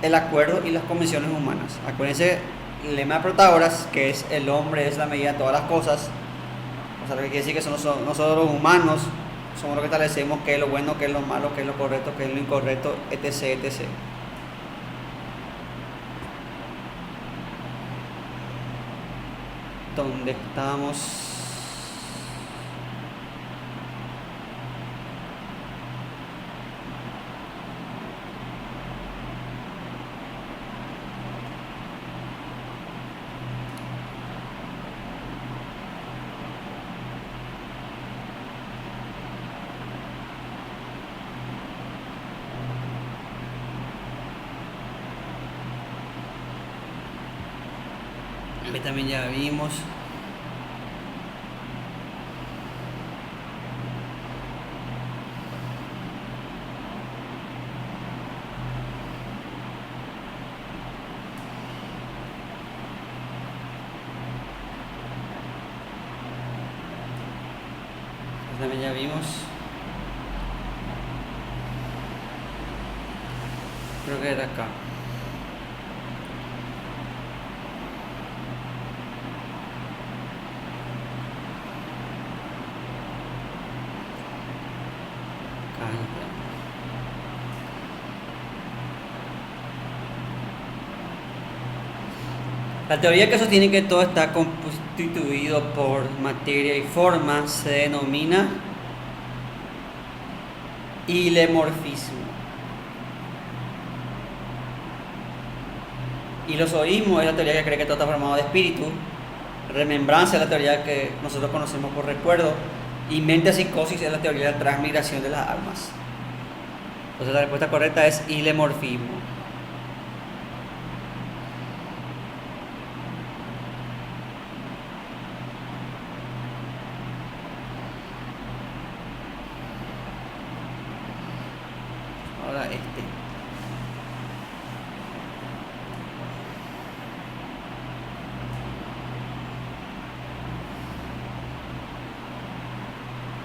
S1: el acuerdo y las convenciones humanas. Acuérdense el lema de Protágoras, que es el hombre es la medida de todas las cosas. O sea, lo que quiere decir que nosotros los humanos somos los que establecemos qué es lo bueno, qué es lo malo, qué es lo correcto, qué es lo incorrecto, etc, etc. ¿Dónde estamos? También ya vimos. También ya vimos. Creo que era acá. La teoría que sostiene que todo está constituido por materia y forma se denomina hilemorfismo. Hilozoísmo es la teoría que cree que todo está formado de espíritu. Remembranza es la teoría que nosotros conocemos por recuerdo. Y mente psicosis es la teoría de la transmigración de las almas. Entonces la respuesta correcta es hilemorfismo. Ahora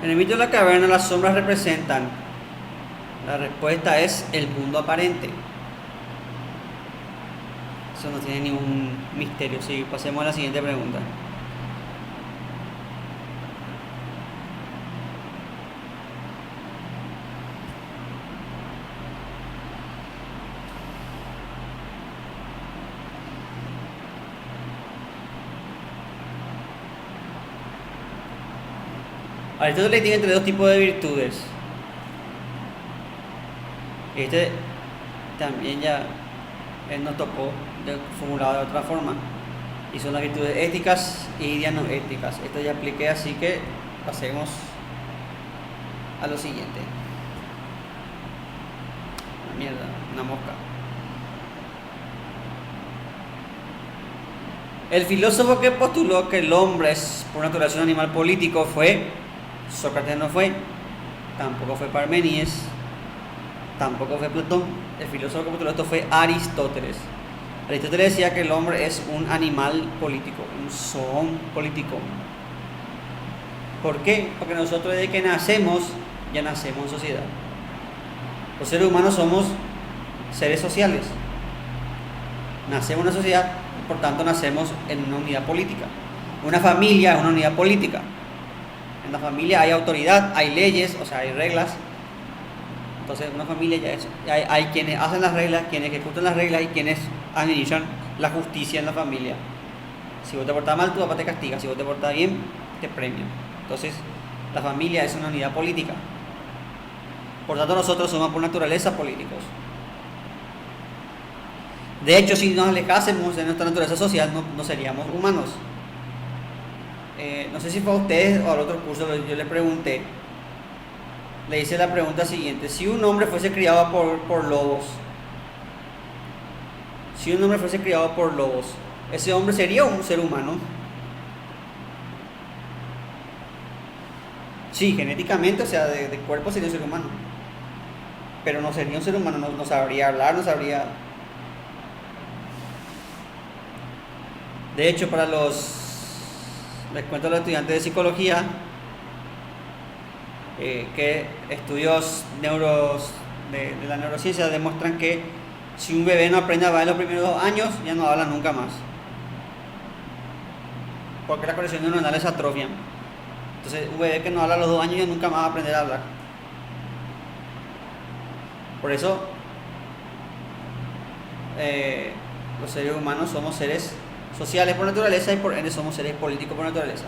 S1: En el mito de la caverna las sombras representan. La respuesta es el mundo aparente. Eso no tiene ningún misterio. Sí, pasemos a la siguiente pregunta. Aristóteles tiene entre dos tipos de virtudes. Este también ya él nos tocó formulado de otra forma. Y son las virtudes éticas y dianoéticas. Esto ya apliqué, así que pasemos a lo siguiente. Mierda, una mosca. El filósofo que postuló que el hombre es por naturaleza un animal político fue Sócrates. No fue, tampoco fue Parménides, tampoco fue Platón. El filósofo que postuló esto fue Aristóteles. Aristóteles decía que el hombre es un animal político, un zoon político. ¿Por qué? Porque nosotros desde que nacemos ya nacemos en sociedad. Los seres humanos somos seres sociales. Nacemos en una sociedad, por tanto nacemos en una unidad política. Una familia es una unidad política. En la familia hay autoridad, hay leyes, o sea, hay reglas. Entonces, en una familia ya es, hay quienes hacen las reglas, quienes ejecutan las reglas y quienes administran la justicia en la familia. Si vos te portas mal, tu papá te castiga. Si vos te portas bien, te premia. Entonces, la familia es una unidad política. Por tanto, nosotros somos por naturaleza políticos. De hecho, si nos alejásemos de nuestra naturaleza social, no seríamos humanos. No sé si fue a ustedes o al otro curso, yo le pregunté, le hice la pregunta siguiente: si un hombre fuese criado por lobos, ¿ese hombre sería un ser humano? Sí, genéticamente, o sea, de cuerpo sería un ser humano, pero no sería un ser humano, no sabría hablar, no sabría... De hecho, les cuento a los estudiantes de psicología que estudios de la neurociencia demuestran que si un bebé no aprende a hablar en los primeros 2 años, ya no habla nunca más, porque las conexiones neuronales se atrofian. Entonces, un bebé que no habla a los 2 años ya nunca más va a aprender a hablar. Por eso, los seres humanos somos seres sociales por naturaleza y por ende somos seres políticos por naturaleza.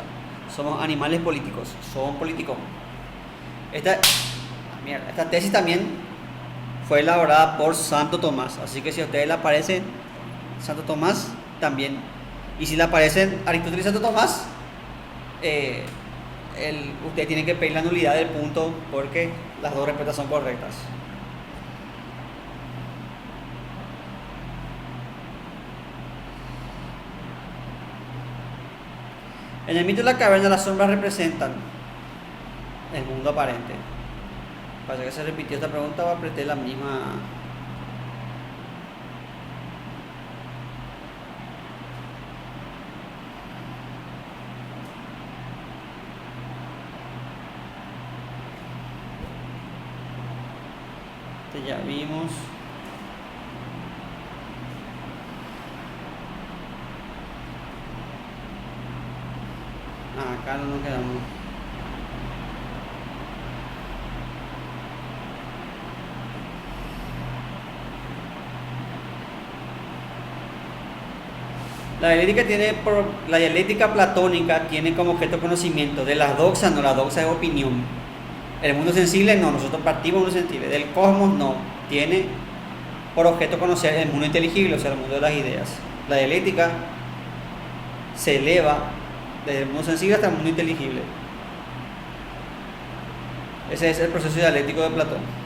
S1: Somos animales políticos, somos políticos. Esta tesis también fue elaborada por Santo Tomás, así que si a ustedes le aparecen Santo Tomás, también. Y si le aparecen Aristóteles y Santo Tomás, ustedes tienen que pedir la nulidad del punto porque las dos respuestas son correctas. En el mito de la caverna, las sombras representan el mundo aparente. Parece que se repitió esta pregunta o apreté la misma. Ya vimos. Acá no nos quedamos. La dialéctica platónica tiene como objeto conocimiento de las doxas, no, la doxa es opinión. El mundo sensible no, nosotros partimos del mundo sensible. Del cosmos no, tiene por objeto conocer el mundo inteligible, o sea, el mundo de las ideas. La dialéctica se eleva desde el mundo sensible hasta el mundo inteligible. Ese es el proceso dialéctico de Platón.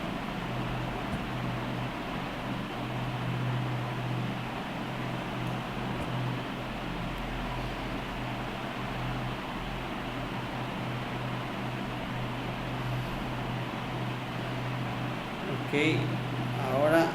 S1: Ok, ahora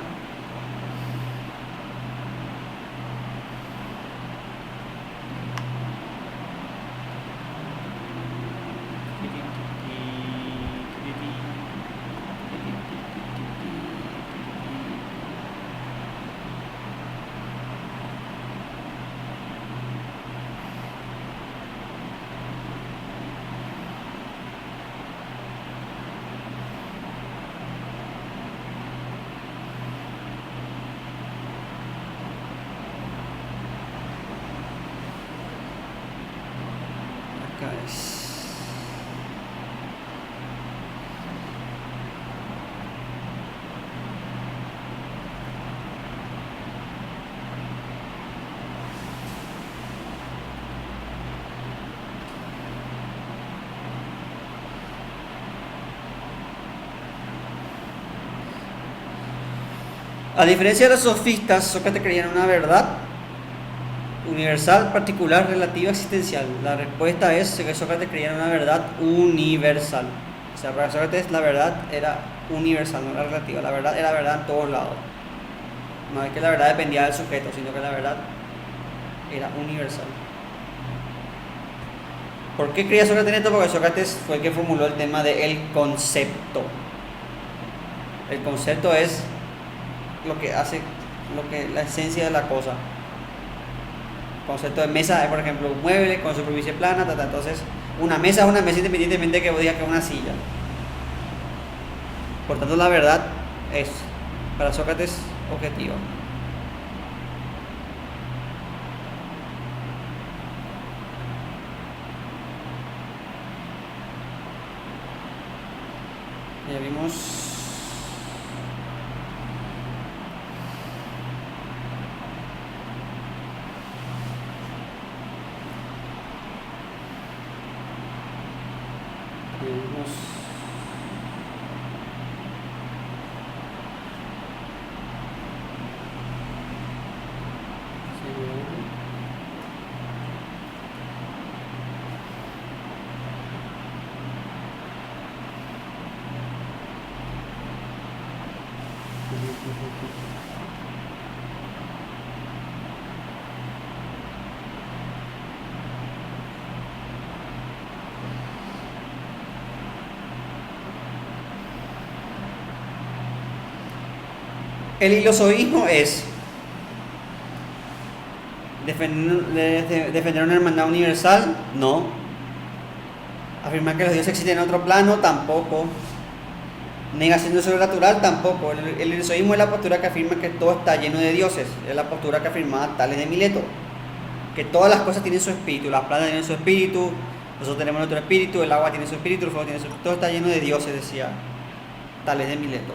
S1: acá es. A diferencia de los sofistas, Sócrates creía en una verdad universal, particular, relativa, existencial. La respuesta es que Sócrates creía en una verdad universal. O sea, para Sócrates la verdad era universal, no era relativa. La verdad era verdad en todos lados. No es que la verdad dependía del sujeto, sino que la verdad era universal. ¿Por qué creía Sócrates en esto? Porque Sócrates fue el que formuló el tema del concepto. El concepto es lo que hace, la esencia de la cosa. Concepto de mesa es, por ejemplo, un mueble con superficie plana, entonces una mesa es una mesa independientemente de que vos digas que es una silla. Por tanto, la verdad es, para Sócrates, objetiva. Ya vimos. El ilozoísmo es defender una hermandad universal, no. Afirmar que los dioses existen en otro plano, tampoco. Negación de sobrenatural, tampoco. El ilozoísmo es la postura que afirma que todo está lleno de dioses. Es la postura que afirmaba Tales de Mileto. Que todas las cosas tienen su espíritu. Las plantas tienen su espíritu, nosotros tenemos nuestro espíritu, el agua tiene su espíritu, el fuego tiene su espíritu. Todo está lleno de dioses, decía Tales de Mileto.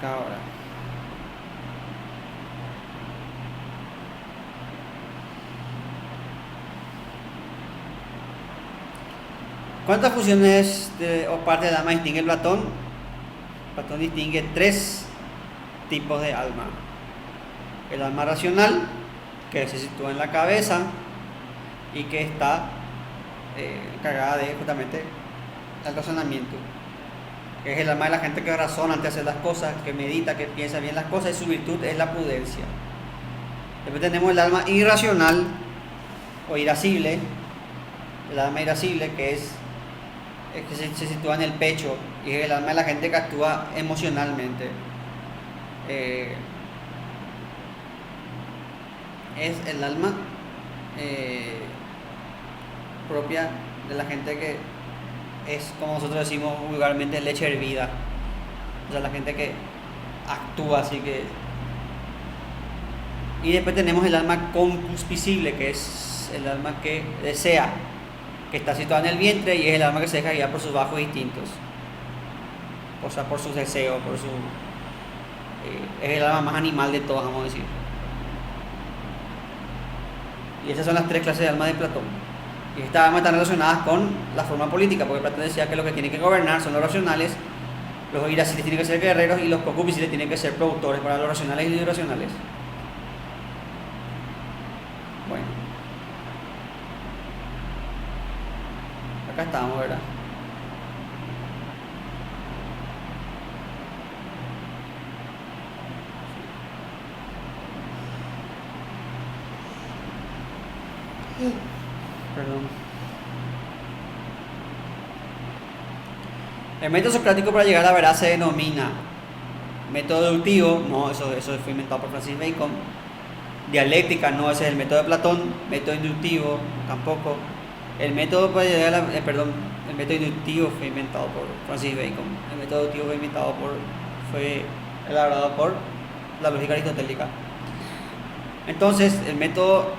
S1: Ahora, ¿cuántas funciones o partes del alma distingue Platón? Platón distingue 3 tipos de alma. El alma racional, que se sitúa en la cabeza y que está cargada de justamente el razonamiento, que es el alma de la gente que razona antes de hacer las cosas, que medita, que piensa bien las cosas, y su virtud es la prudencia. Después tenemos el alma irracional o irascible, el alma irascible que se sitúa en el pecho y es el alma de la gente que actúa emocionalmente. Es el alma propia de la gente que es, como nosotros decimos vulgarmente, leche hervida. O sea, la gente que actúa así que... Y después tenemos el alma concupiscible, que es el alma que desea, que está situada en el vientre, y es el alma que se deja guiar por sus bajos instintos, o sea, por sus deseos, es el alma más animal de todas, vamos a decir. Y esas son las 3 clases de alma de Platón. Y estas almas están relacionadas con la forma política, porque Platón decía que lo que tiene que gobernar son los racionales, los irascibles tienen que ser guerreros y los concupiscibles tienen que ser productores para los racionales y los irracionales. Bueno, acá estamos, ¿verdad? Perdón. El método socrático para llegar a la verdad se denomina método deductivo, no, eso fue inventado por Francis Bacon. Dialéctica, no, ese es el método de Platón. Método inductivo, tampoco. El método para llegar a la, el método inductivo fue inventado por Francis Bacon. El método deductivo fue elaborado por la lógica aristotélica. Entonces, el método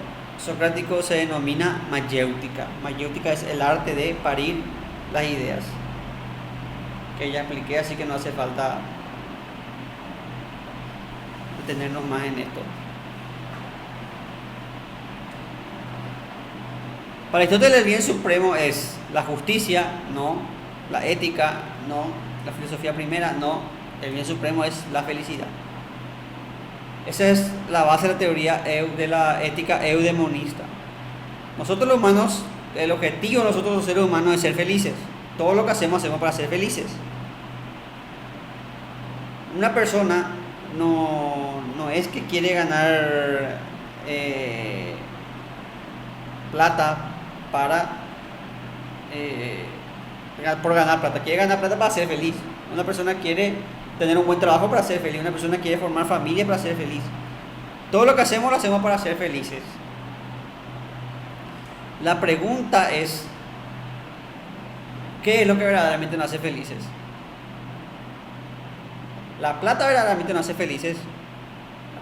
S1: socrático se denomina mayéutica. Mayéutica es el arte de parir las ideas, que ya expliqué, así que no hace falta detenernos más en esto. Para Aristóteles el bien supremo es la justicia, no. La ética, no. La filosofía primera, no. El bien supremo es la felicidad. Esa es la base de la teoría de la ética eudemonista. Nosotros los humanos, el objetivo de nosotros los seres humanos es ser felices. Todo lo que hacemos para ser felices. Una persona no es que quiere ganar plata por ganar plata. Quiere ganar plata para ser feliz. Una persona quiere tener un buen trabajo para ser feliz. Una persona quiere formar familia para ser feliz. Todo lo que hacemos lo hacemos para ser felices. La pregunta es, ¿qué es lo que verdaderamente nos hace felices? La plata verdaderamente nos hace felices.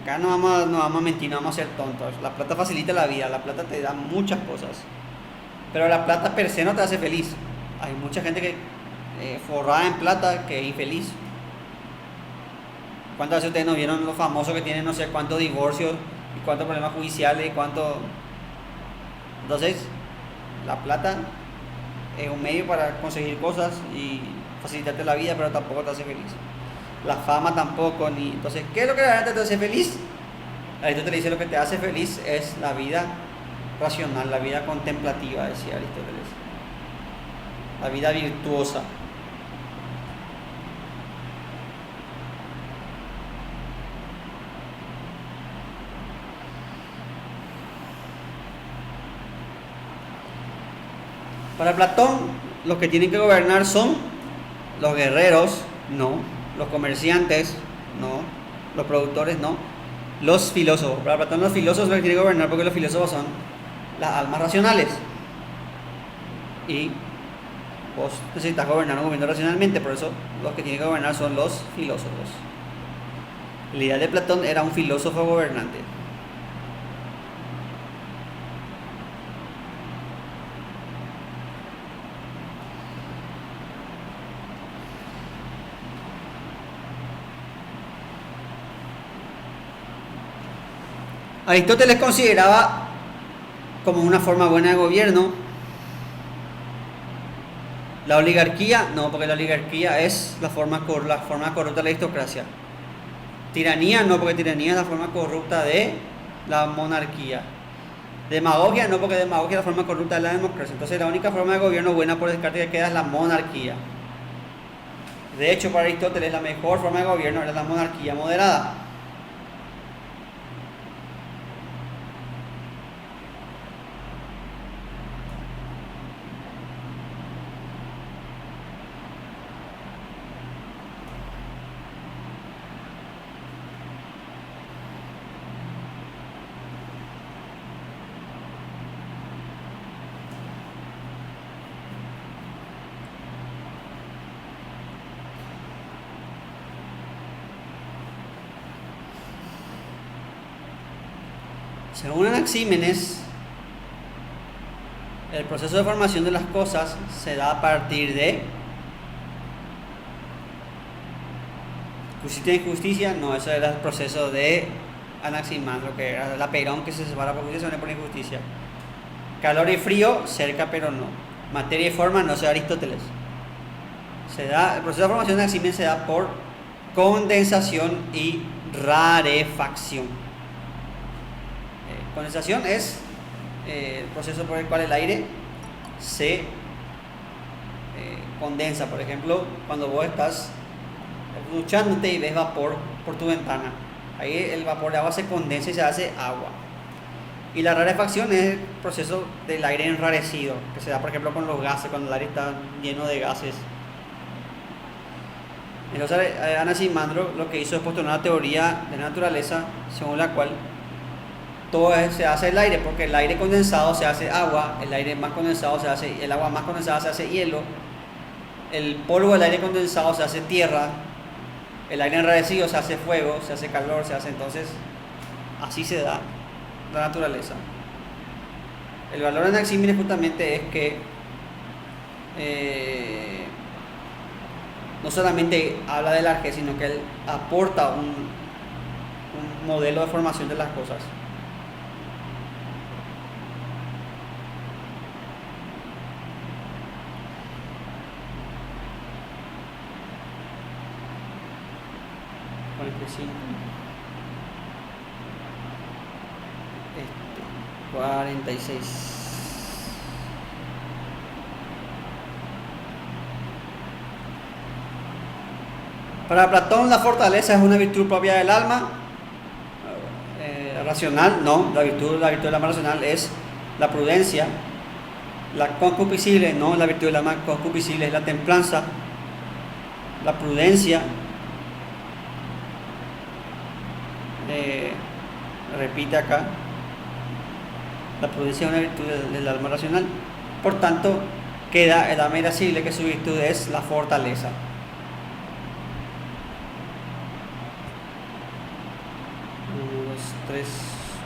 S1: Acá no vamos a mentir, no vamos a ser tontos. La plata facilita la vida, la plata te da muchas cosas. Pero la plata per se no te hace feliz. Hay mucha gente que forrada en plata que es infeliz. ¿Cuántas veces ustedes no vieron los famosos que tienen no sé cuántos divorcios y cuántos problemas judiciales y cuánto? Entonces, la plata es un medio para conseguir cosas y facilitarte la vida, pero tampoco te hace feliz. la fama tampoco, ni... Entonces, ¿qué es lo que realmente te hace feliz? Aristóteles dice lo que te hace feliz es la vida racional, la vida contemplativa, decía Aristóteles, la vida virtuosa. Para Platón, los que tienen que gobernar son los guerreros, no, los comerciantes, no, los productores, no, los filósofos. Para Platón, los filósofos los que tienen que gobernar, porque los filósofos son las almas racionales. Y vos necesitas gobernar un gobierno racionalmente, por eso los que tienen que gobernar son los filósofos. La idea de Platón era un filósofo gobernante. Aristóteles consideraba como una forma buena de gobierno la oligarquía, no, porque la oligarquía es la forma corrupta de la aristocracia. Tiranía, no, porque tiranía es la forma corrupta de la monarquía. Demagogia, no, porque demagogia es la forma corrupta de la democracia. Entonces la única forma de gobierno buena por descarte que queda es la monarquía. De hecho, para Aristóteles la mejor forma de gobierno era la monarquía moderada. Según Anaxímenes, el proceso de formación de las cosas se da a partir de justicia e injusticia. No, eso era el proceso de Anaximandro, que era la Perón que se separa por justicia, se pone por injusticia. Calor y frío, cerca pero no. Materia y forma, no, eso es Aristóteles. El proceso de formación de Anaxímenes se da por condensación y rarefacción. Condensación es el proceso por el cual el aire se condensa. Por ejemplo, cuando vos estás duchándote y ves vapor por tu ventana, ahí el vapor de agua se condensa y se hace agua. Y la rarefacción es el proceso del aire enrarecido, que se da por ejemplo con los gases, cuando el aire está lleno de gases. Entonces Anaximandro lo que hizo es postular una teoría de la naturaleza según la cual todo se hace el aire, porque el aire condensado se hace agua, el aire más condensado se hace, el agua más condensada se hace hielo, el polvo del aire condensado se hace tierra, el aire enrarecido se hace fuego, se hace calor, se hace, entonces así se da la naturaleza. El valor de Anaxímenes justamente es que no solamente habla del arjé, sino que él aporta un modelo de formación de las cosas. Este, 46. Para Platón la fortaleza es una virtud propia del alma. Racional, no, la virtud del alma racional es la prudencia. La concupiscible, no, la virtud del alma concupiscible es la templanza. La prudencia, repite acá, la prudencia es una virtud del alma racional. Por tanto, queda el alma irascible, que su virtud es la fortaleza. Uno, dos, tres,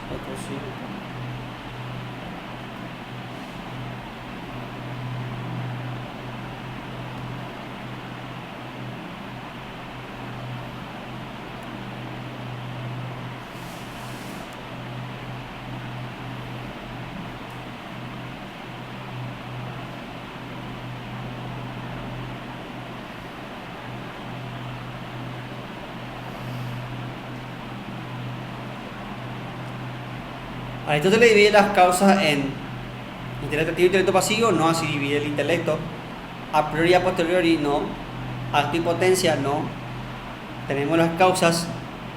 S1: cuatro, cinco. Aristóteles divide las causas en intelecto activo e intelecto pasivo, no así divide el intelecto. A priori y a posteriori no. Acto y potencia no. Tenemos las causas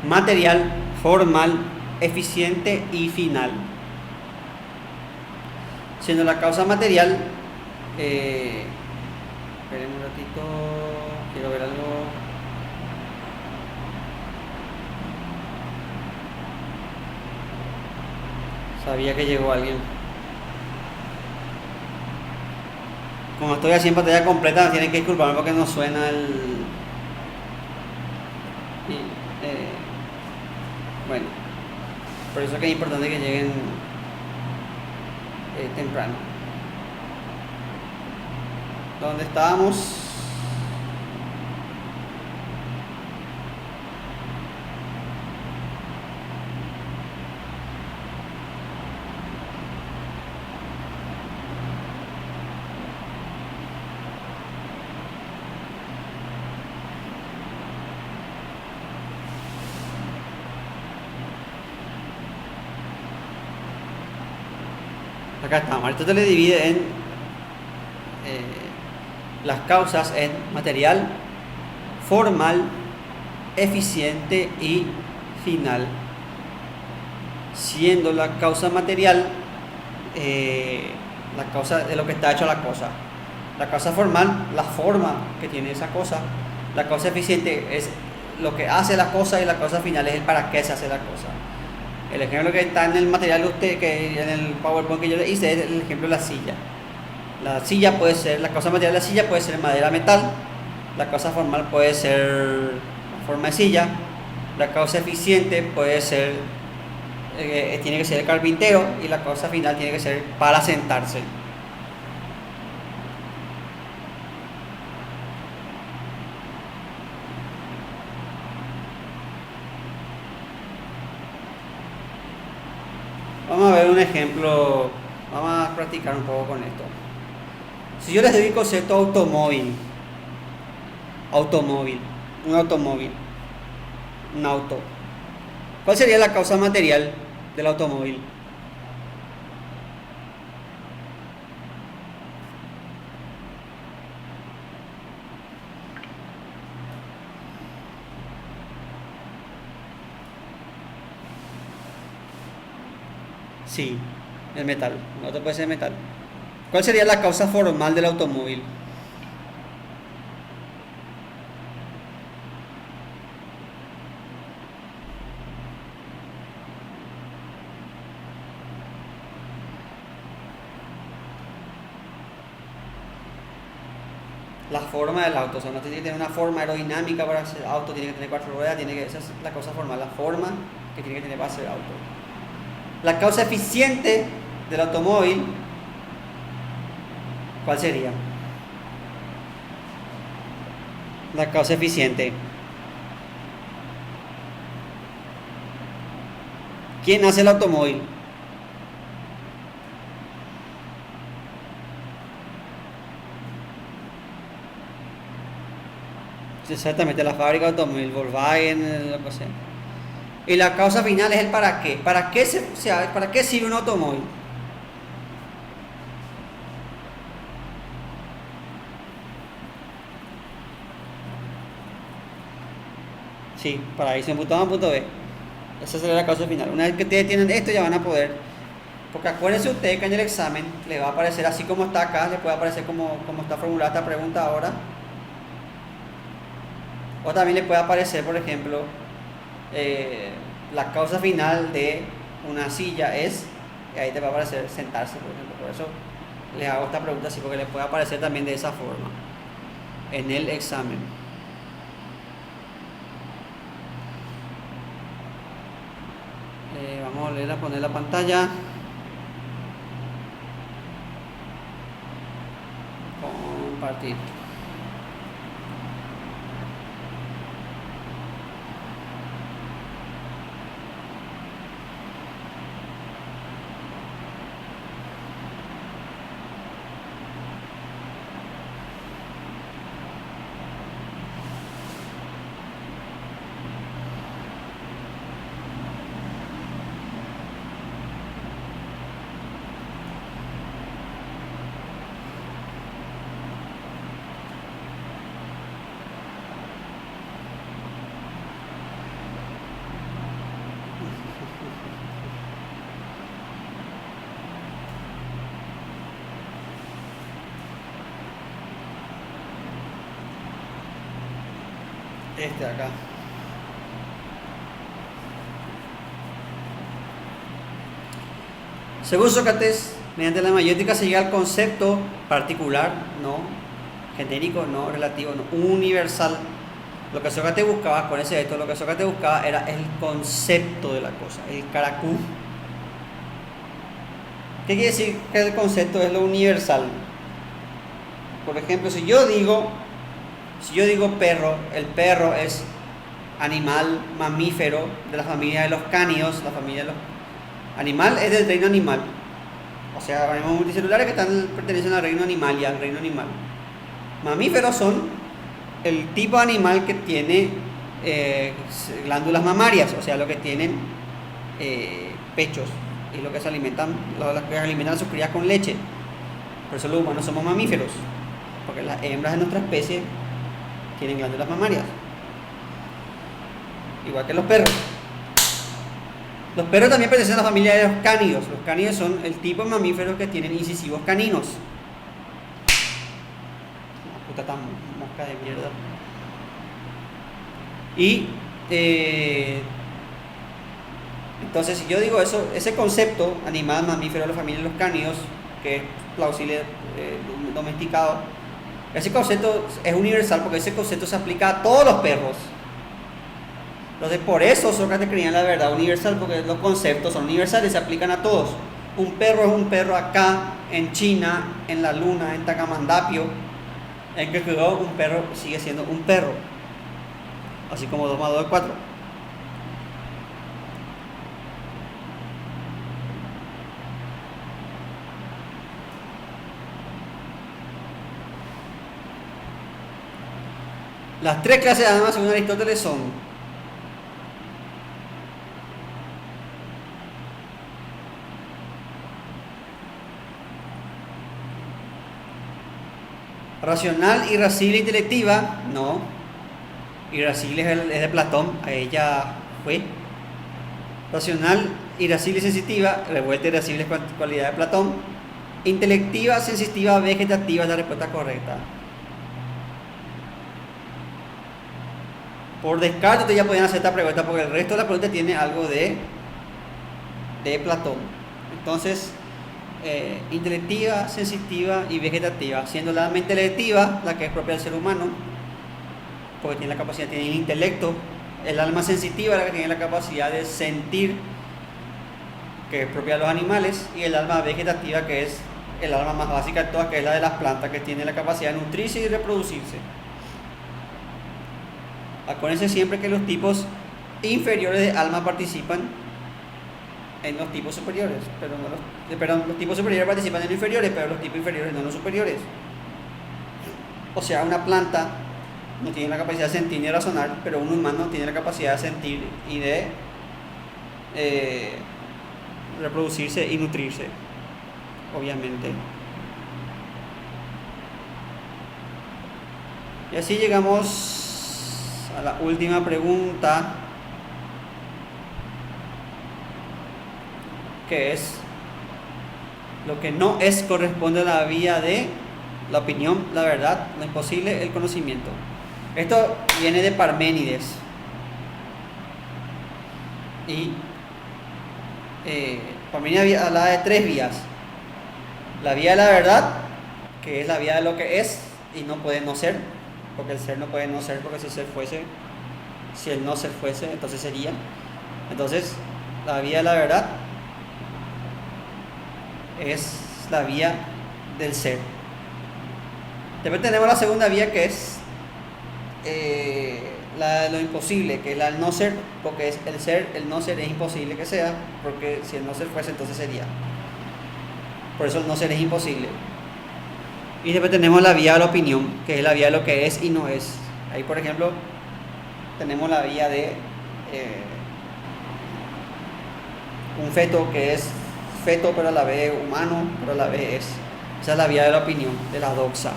S1: material, formal, eficiente y final. Siendo la causa material, esperen un ratito, quiero ver algo. Sabía que llegó alguien. Como estoy así en pantalla completa, tienen que disculparme porque no suena el... bueno, por eso es que es importante que lleguen temprano. ¿Dónde estábamos? Acá estamos. Aristóteles divide en las causas en material, formal, eficiente y final. Siendo la causa material la causa de lo que está hecho la cosa. La causa formal, la forma que tiene esa cosa. La causa eficiente es lo que hace la cosa y la causa final es el para qué se hace la cosa. El ejemplo que está en el material de usted, que en el PowerPoint que yo le hice, es el ejemplo de la silla. La silla puede ser, la causa material de la silla puede ser madera, metal. La causa formal puede ser la forma de silla. La causa eficiente puede ser, tiene que ser el carpintero. Y la causa final tiene que ser para sentarse. Vamos a ver un ejemplo, vamos a practicar un poco con esto. Si yo les doy el concepto automóvil, un automóvil, un auto, ¿cuál sería la causa material del automóvil? Sí, el metal. El auto puede ser metal. ¿Cuál sería la causa formal del automóvil? La forma del auto, o sea, no tiene que tener una forma aerodinámica para ser auto, tiene que tener 4 ruedas, esa es la causa formal, la forma que tiene que tener para ser auto. La causa eficiente del automóvil, ¿cuál sería? La causa eficiente. ¿Quién hace el automóvil? Exactamente, la fábrica de automóvil, Volkswagen, lo que sea. Y la causa final es el para qué. ¿Para qué, para qué sirve un automóvil? Sí, para irse de un punto A a un punto B. Esa sería la causa final. Una vez que ustedes tienen esto ya van a poder. Porque acuérdense ustedes que en el examen le va a aparecer así como está acá, le puede aparecer como está formulada esta pregunta ahora. O también le puede aparecer, por ejemplo, la causa final de una silla es, y ahí te va a aparecer sentarse, por ejemplo. Por eso les hago esta pregunta así, porque les puede aparecer también de esa forma en el examen. Vamos a volver a poner la pantalla. Compartir. Este acá. Según Sócrates, mediante la mayéutica se llega al concepto particular, no genérico, no relativo, no universal. Lo que Sócrates buscaba con ese esto, lo que Sócrates buscaba era el concepto de la cosa, el caracú. ¿Qué quiere decir que el concepto es lo universal? Por ejemplo, si yo digo perro, el perro es animal mamífero de la familia de los cánidos, la familia de los animal es del reino animal. O sea, organismos multicelulares que pertenecen al reino animalia, al reino animal. Mamíferos son el tipo de animal que tiene glándulas mamarias, o sea, lo que tienen pechos y lo que se alimentan, los que alimentan a sus crías con leche. Por eso los humanos somos mamíferos, porque las hembras de nuestra especie tienen glándulas mamarias, igual que los perros. Los perros también pertenecen a la familia de los cánidos. Los cánidos son el tipo de mamíferos que tienen incisivos caninos. La puta tan mosca de mierda. Y entonces, si yo digo eso, ese concepto, animal mamífero de la familia de los cánidos, que es plausible, domesticado, ese concepto es universal porque ese concepto se aplica a todos los perros. Entonces, por eso Sócrates creía en la verdad universal, porque los conceptos son universales, se aplican a todos. Un perro es un perro acá, en China, en la luna, en Takamandapio. En que quedó un perro sigue siendo un perro. Así como 2 más 2 es 4. Las 3 clases de alma según Aristóteles son: racional, irascible, intelectiva. No. Irascible es de Platón, a ella fue. Racional, irascible y sensitiva, revuelta, irascible es cualidad de Platón. Intelectiva, sensitiva, vegetativa es la respuesta correcta. Por descarte ustedes ya podían hacer esta pregunta porque el resto de la pregunta tiene algo de Platón. Entonces, intelectiva, sensitiva y vegetativa, siendo la alma intelectiva la que es propia del ser humano, porque tiene la capacidad, tiene el intelecto. El alma sensitiva la que tiene la capacidad de sentir, que es propia de los animales, y el alma vegetativa, que es el alma más básica de todas, que es la de las plantas, que tiene la capacidad de nutrirse y reproducirse. Acuérdense siempre que los tipos inferiores de alma participan en los tipos superiores, los tipos superiores participan en los inferiores, pero los tipos inferiores no en los superiores. O sea, una planta no tiene la capacidad de sentir ni de razonar, pero un humano tiene la capacidad de sentir y de reproducirse y nutrirse, obviamente. Y así llegamos a la última pregunta, que es: lo que no es corresponde a la vía de la opinión, la verdad, lo imposible, el conocimiento. Esto viene de Parménides. Y Parménides hablaba de 3 vías. La vía de la verdad, que es la vía de lo que es y no puede no ser, porque el ser no puede no ser, porque si el no ser fuese, entonces sería. Entonces, la vía de la verdad es la vía del ser. Después tenemos la segunda vía, que es la de lo imposible, que es la del no ser, porque es el ser, el no ser es imposible que sea, porque si el no ser fuese, entonces sería. Por eso el no ser es imposible. Y después tenemos la vía de la opinión, que es la vía de lo que es y no es. Ahí, por ejemplo, tenemos la vía de un feto que es feto, pero a la vez humano, pero a la vez es. Esa es la vía de la opinión, de la doxa.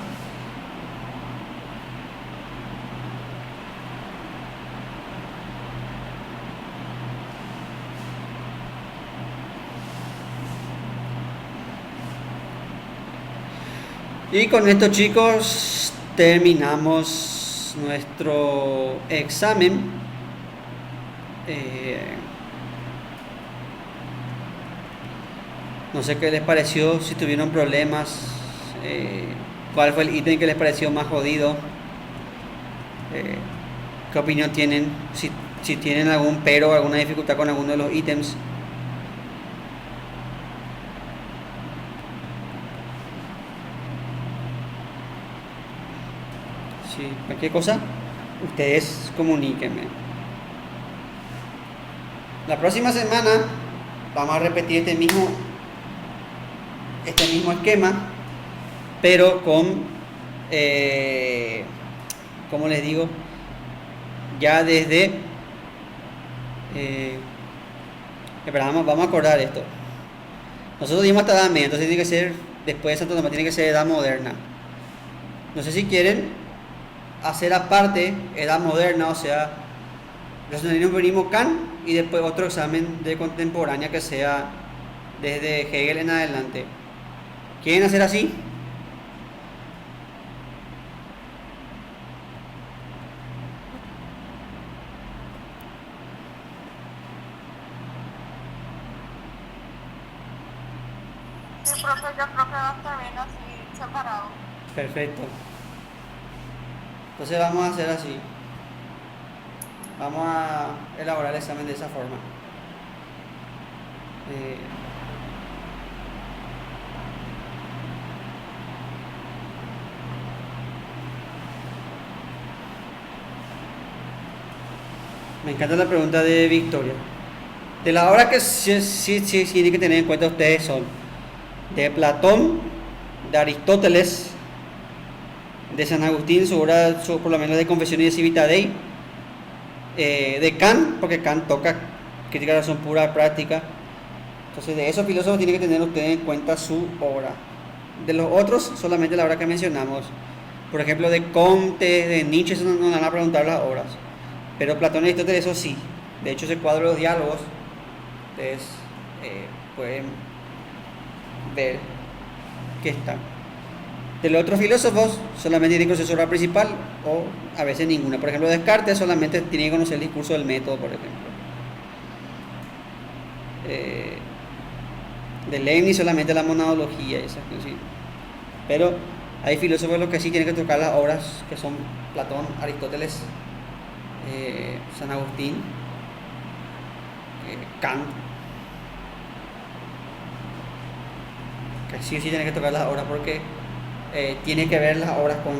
S1: Y con esto, chicos, terminamos nuestro examen. No sé qué les pareció, si tuvieron problemas, cuál fue el ítem que les pareció más jodido, qué opinión tienen, si tienen algún pero, alguna dificultad con alguno de los ítems. Sí, cualquier cosa, ustedes comuníquenme. La próxima semana vamos a repetir este mismo esquema, pero con, como les digo, ya desde, vamos a acordar esto. Nosotros dimos hasta edad media, entonces tiene que ser, después de Santo Tomás, tiene que ser edad moderna. No sé si quieren hacer aparte edad moderna, o sea, racionalismo venimos Kant y después otro examen de contemporánea que sea desde Hegel en adelante. ¿Quieren hacer así?
S2: Sí, profe, yo creo que va a estar bien así, separado.
S1: Perfecto. Entonces vamos a hacer así. Vamos a elaborar el examen de esa forma. Me encanta la pregunta de Victoria. De las obras que sí tienen que tener en cuenta ustedes son de Platón, de Aristóteles, de San Agustín, por lo menos de Confesiones y de Civita Dei, de Kant, porque Kant toca crítica de razón pura práctica. Entonces, de esos filósofos tienen que tener ustedes en cuenta su obra. De los otros, solamente la obra que mencionamos. Por ejemplo, de Comte, de Nietzsche, eso no van a preguntar las obras. Pero Platón y Aristóteles, eso sí. De hecho, ese cuadro de los diálogos, ustedes pueden ver que está. De los otros filósofos, solamente tienen que conocer su obra principal o a veces ninguna. Por ejemplo, Descartes solamente tiene que conocer el discurso del método, por ejemplo. De Leibniz solamente la monadología, esas cosas. Pero hay filósofos los que sí tienen que tocar las obras que son Platón, Aristóteles, San Agustín, Kant, que sí tienen que tocar las obras porque tiene que ver las obras con,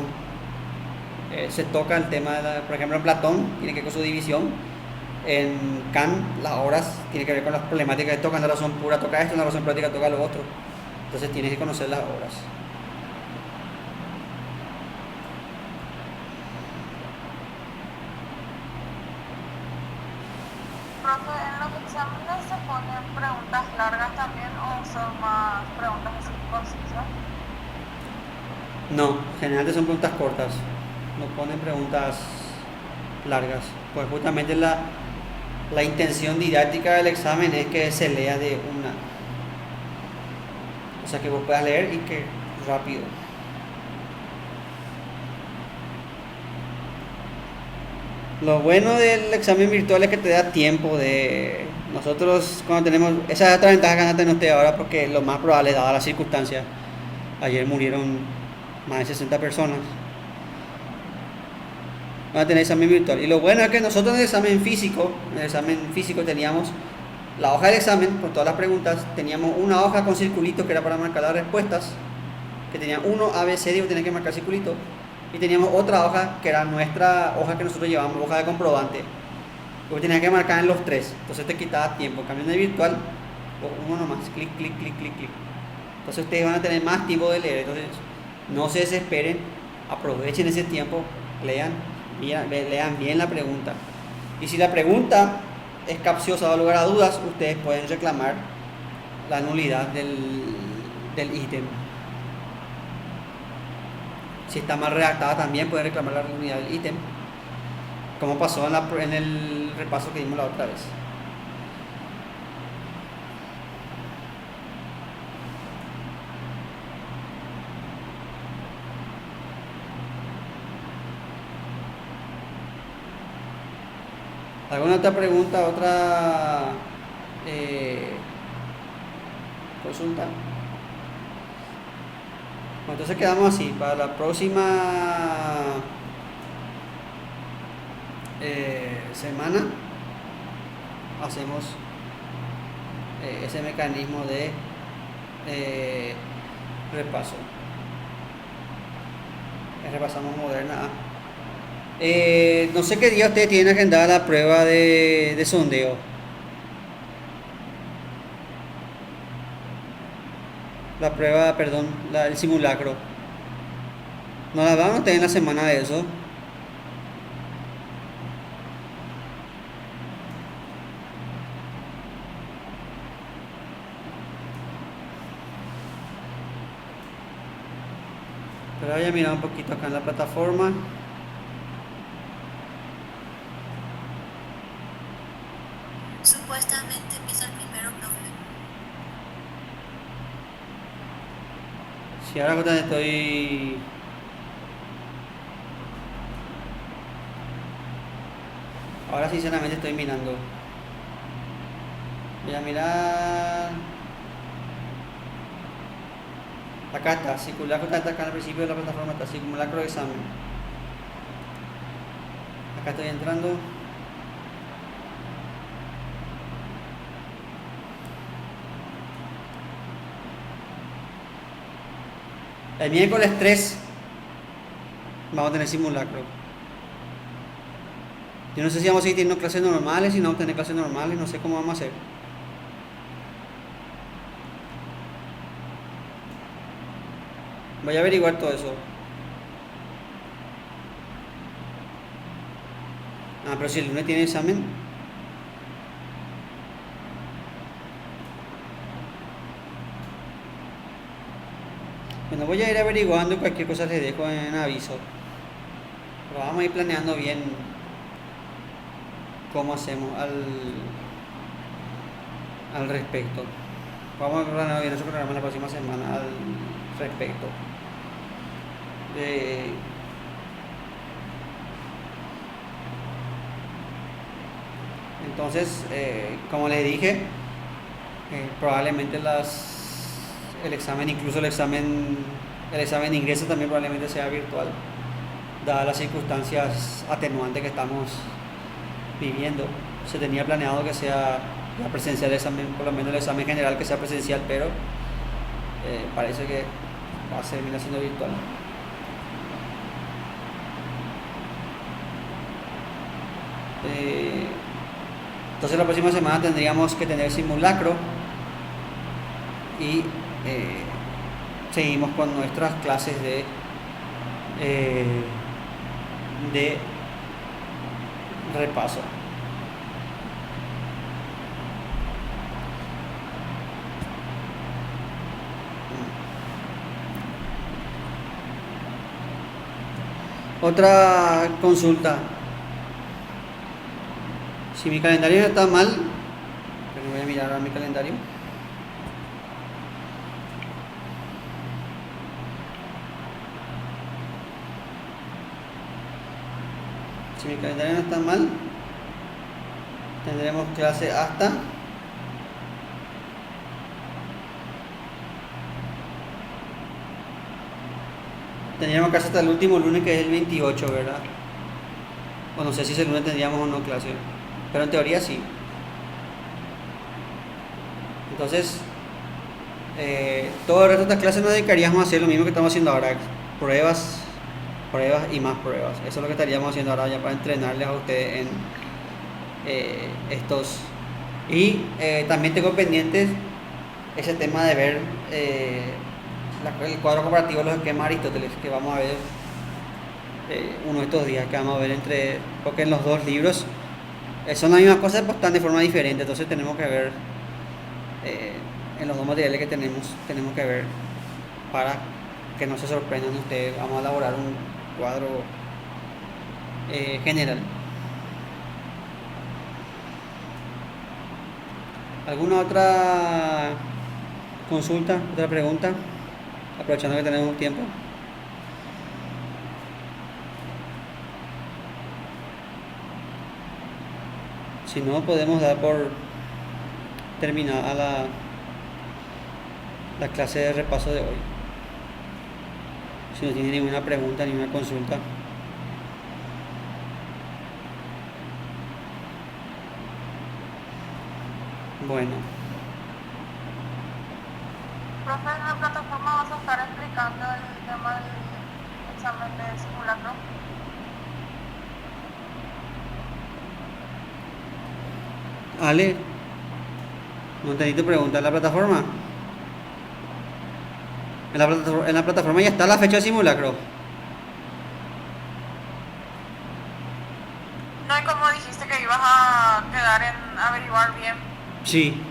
S1: se toca el tema, por ejemplo en Platón tiene que ver con su división, en Kant las obras tienen que ver con las problemáticas que tocan, la razón pura toca esto, la razón práctica toca lo otro, entonces tienes que conocer las obras.
S2: Profe, ¿en los exámenes se ponen preguntas largas también o son más preguntas así concisas?
S1: No, generalmente son preguntas cortas, no ponen preguntas largas, pues justamente la intención didáctica del examen es que se lea de una, o sea que vos puedas leer y que rápido. Lo bueno del examen virtual es que te da tiempo de... Nosotros cuando tenemos... Esa es otra ventaja que van a tener ustedes ahora porque lo más probable, dadas las circunstancias, ayer murieron más de 60 personas, van a tener examen virtual. Y lo bueno es que nosotros en el examen físico teníamos la hoja del examen con todas las preguntas, teníamos una hoja con circulitos que era para marcar las respuestas, que tenía uno A, B, C, D, tenía que marcar circulito, y teníamos otra hoja que era nuestra hoja que nosotros llevamos, hoja de comprobante, porque tenía que marcar en los tres, entonces te quitaba tiempo. En cambio en el virtual, uno nomás, clic, clic, clic, clic, clic. Entonces ustedes van a tener más tiempo de leer, entonces no se desesperen, aprovechen ese tiempo, lean bien la pregunta. Y si la pregunta es capciosa o da lugar a dudas, ustedes pueden reclamar la nulidad del ítem. Si está mal redactada también pueden reclamar la nulidad del ítem, como pasó en el repaso que dimos la otra vez. ¿Alguna otra pregunta, otra eh, consulta? Bueno, entonces quedamos así. Para la próxima semana hacemos ese mecanismo de repaso. Repasamos Moderna A. No sé qué día ustedes tienen agendada la prueba de sondeo. La prueba, perdón, el simulacro. ¿No la van a tener en la semana de eso? Pero voy a mirar un poquito acá en la plataforma.
S3: Supuestamente empieza el primero, profe.
S1: Si ahora justamente estoy... Ahora sinceramente estoy mirando. Voy a mirar... Acá está, simulacro está acá al principio de la plataforma, está simulacro de examen. Acá estoy entrando. El miércoles 3 vamos a tener simulacro. Yo no sé si vamos a seguir teniendo clases normales, si no vamos a tener clases normales, no sé cómo vamos a hacer. Voy a averiguar todo eso. Ah, pero si el lunes tiene examen. Bueno, voy a ir averiguando y cualquier cosa les dejo en aviso. Pero vamos a ir planeando bien cómo hacemos al respecto. Vamos a planear bien eso programa la próxima semana al respecto. Entonces, como les dije, probablemente el examen, incluso el examen de ingreso también probablemente sea virtual, dadas las circunstancias atenuantes que estamos viviendo. Se tenía planeado que sea ya presencial el examen, por lo menos el examen general que sea presencial, pero parece que va a terminar siendo virtual. Entonces la próxima semana tendríamos que tener simulacro y seguimos con nuestras clases de repaso. Otra consulta. Si mi calendario está mal, pero voy a mirar a mi calendario. Si mi calendario no está mal, tendremos clase hasta tendríamos clase hasta el último lunes, que es el 28, ¿verdad? O no sé si ese lunes tendríamos o no clase, pero en teoría sí. Entonces, todo el resto de estas clases nos dedicaríamos a hacer lo mismo que estamos haciendo ahora: pruebas y más pruebas. Eso es lo que estaríamos haciendo ahora, ya para entrenarles a ustedes en estos. Y también tengo pendientes ese tema de ver el cuadro comparativo de los esquemas de Aristóteles, que vamos a ver uno de estos días, que vamos a ver porque en los dos libros son las mismas cosas, pues están de forma diferente. Entonces tenemos que ver en los dos materiales que tenemos que ver para que no se sorprendan ustedes. Vamos a elaborar un cuadro general. ¿Alguna otra consulta, otra pregunta? Aprovechando que tenemos tiempo. Si no, podemos dar por terminada la clase de repaso de hoy. Si no tiene ninguna pregunta ni una consulta. Bueno,
S2: Profe, en la plataforma vas a estar explicando el tema del examen de simulacro.
S1: Ale, ¿no te tu pregunta en la plataforma? En la plataforma ya está la fecha de simulacro.
S2: No, y como dijiste que ibas a quedar en averiguar bien,
S1: Sí,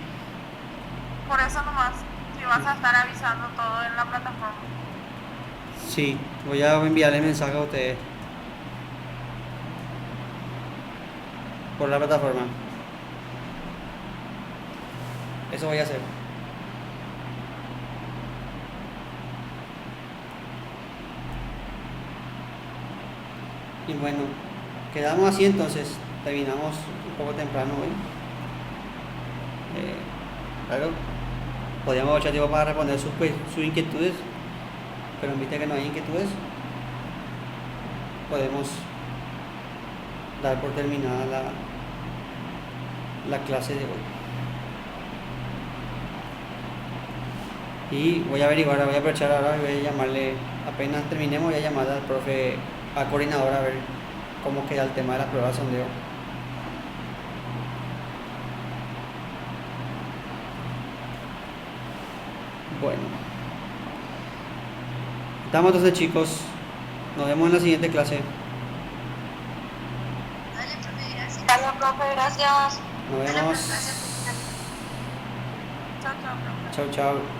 S2: por eso nomás, si vas a estar avisando todo en la plataforma.
S1: sí, voy a enviarle mensaje a ustedes por la plataforma. Eso voy a hacer. Y bueno, quedamos así entonces. Terminamos un poco temprano hoy. Claro, podríamos echar tiempo para responder sus inquietudes, pero en vista que no hay inquietudes, podemos dar por terminada la clase de hoy. Y voy a averiguar, voy a aprovechar ahora y voy a llamarle, apenas terminemos, voy a llamar al profe, al coordinador a ver cómo queda el tema de las pruebas de sondeo. Bueno, estamos entonces chicos, nos vemos en la siguiente clase.
S3: Dale, profe, gracias.
S2: Dale, profe, gracias.
S1: Nos
S3: Dale,
S1: vemos.
S3: profe, gracias.
S2: Chao, chao, profe.
S1: Chao, chao.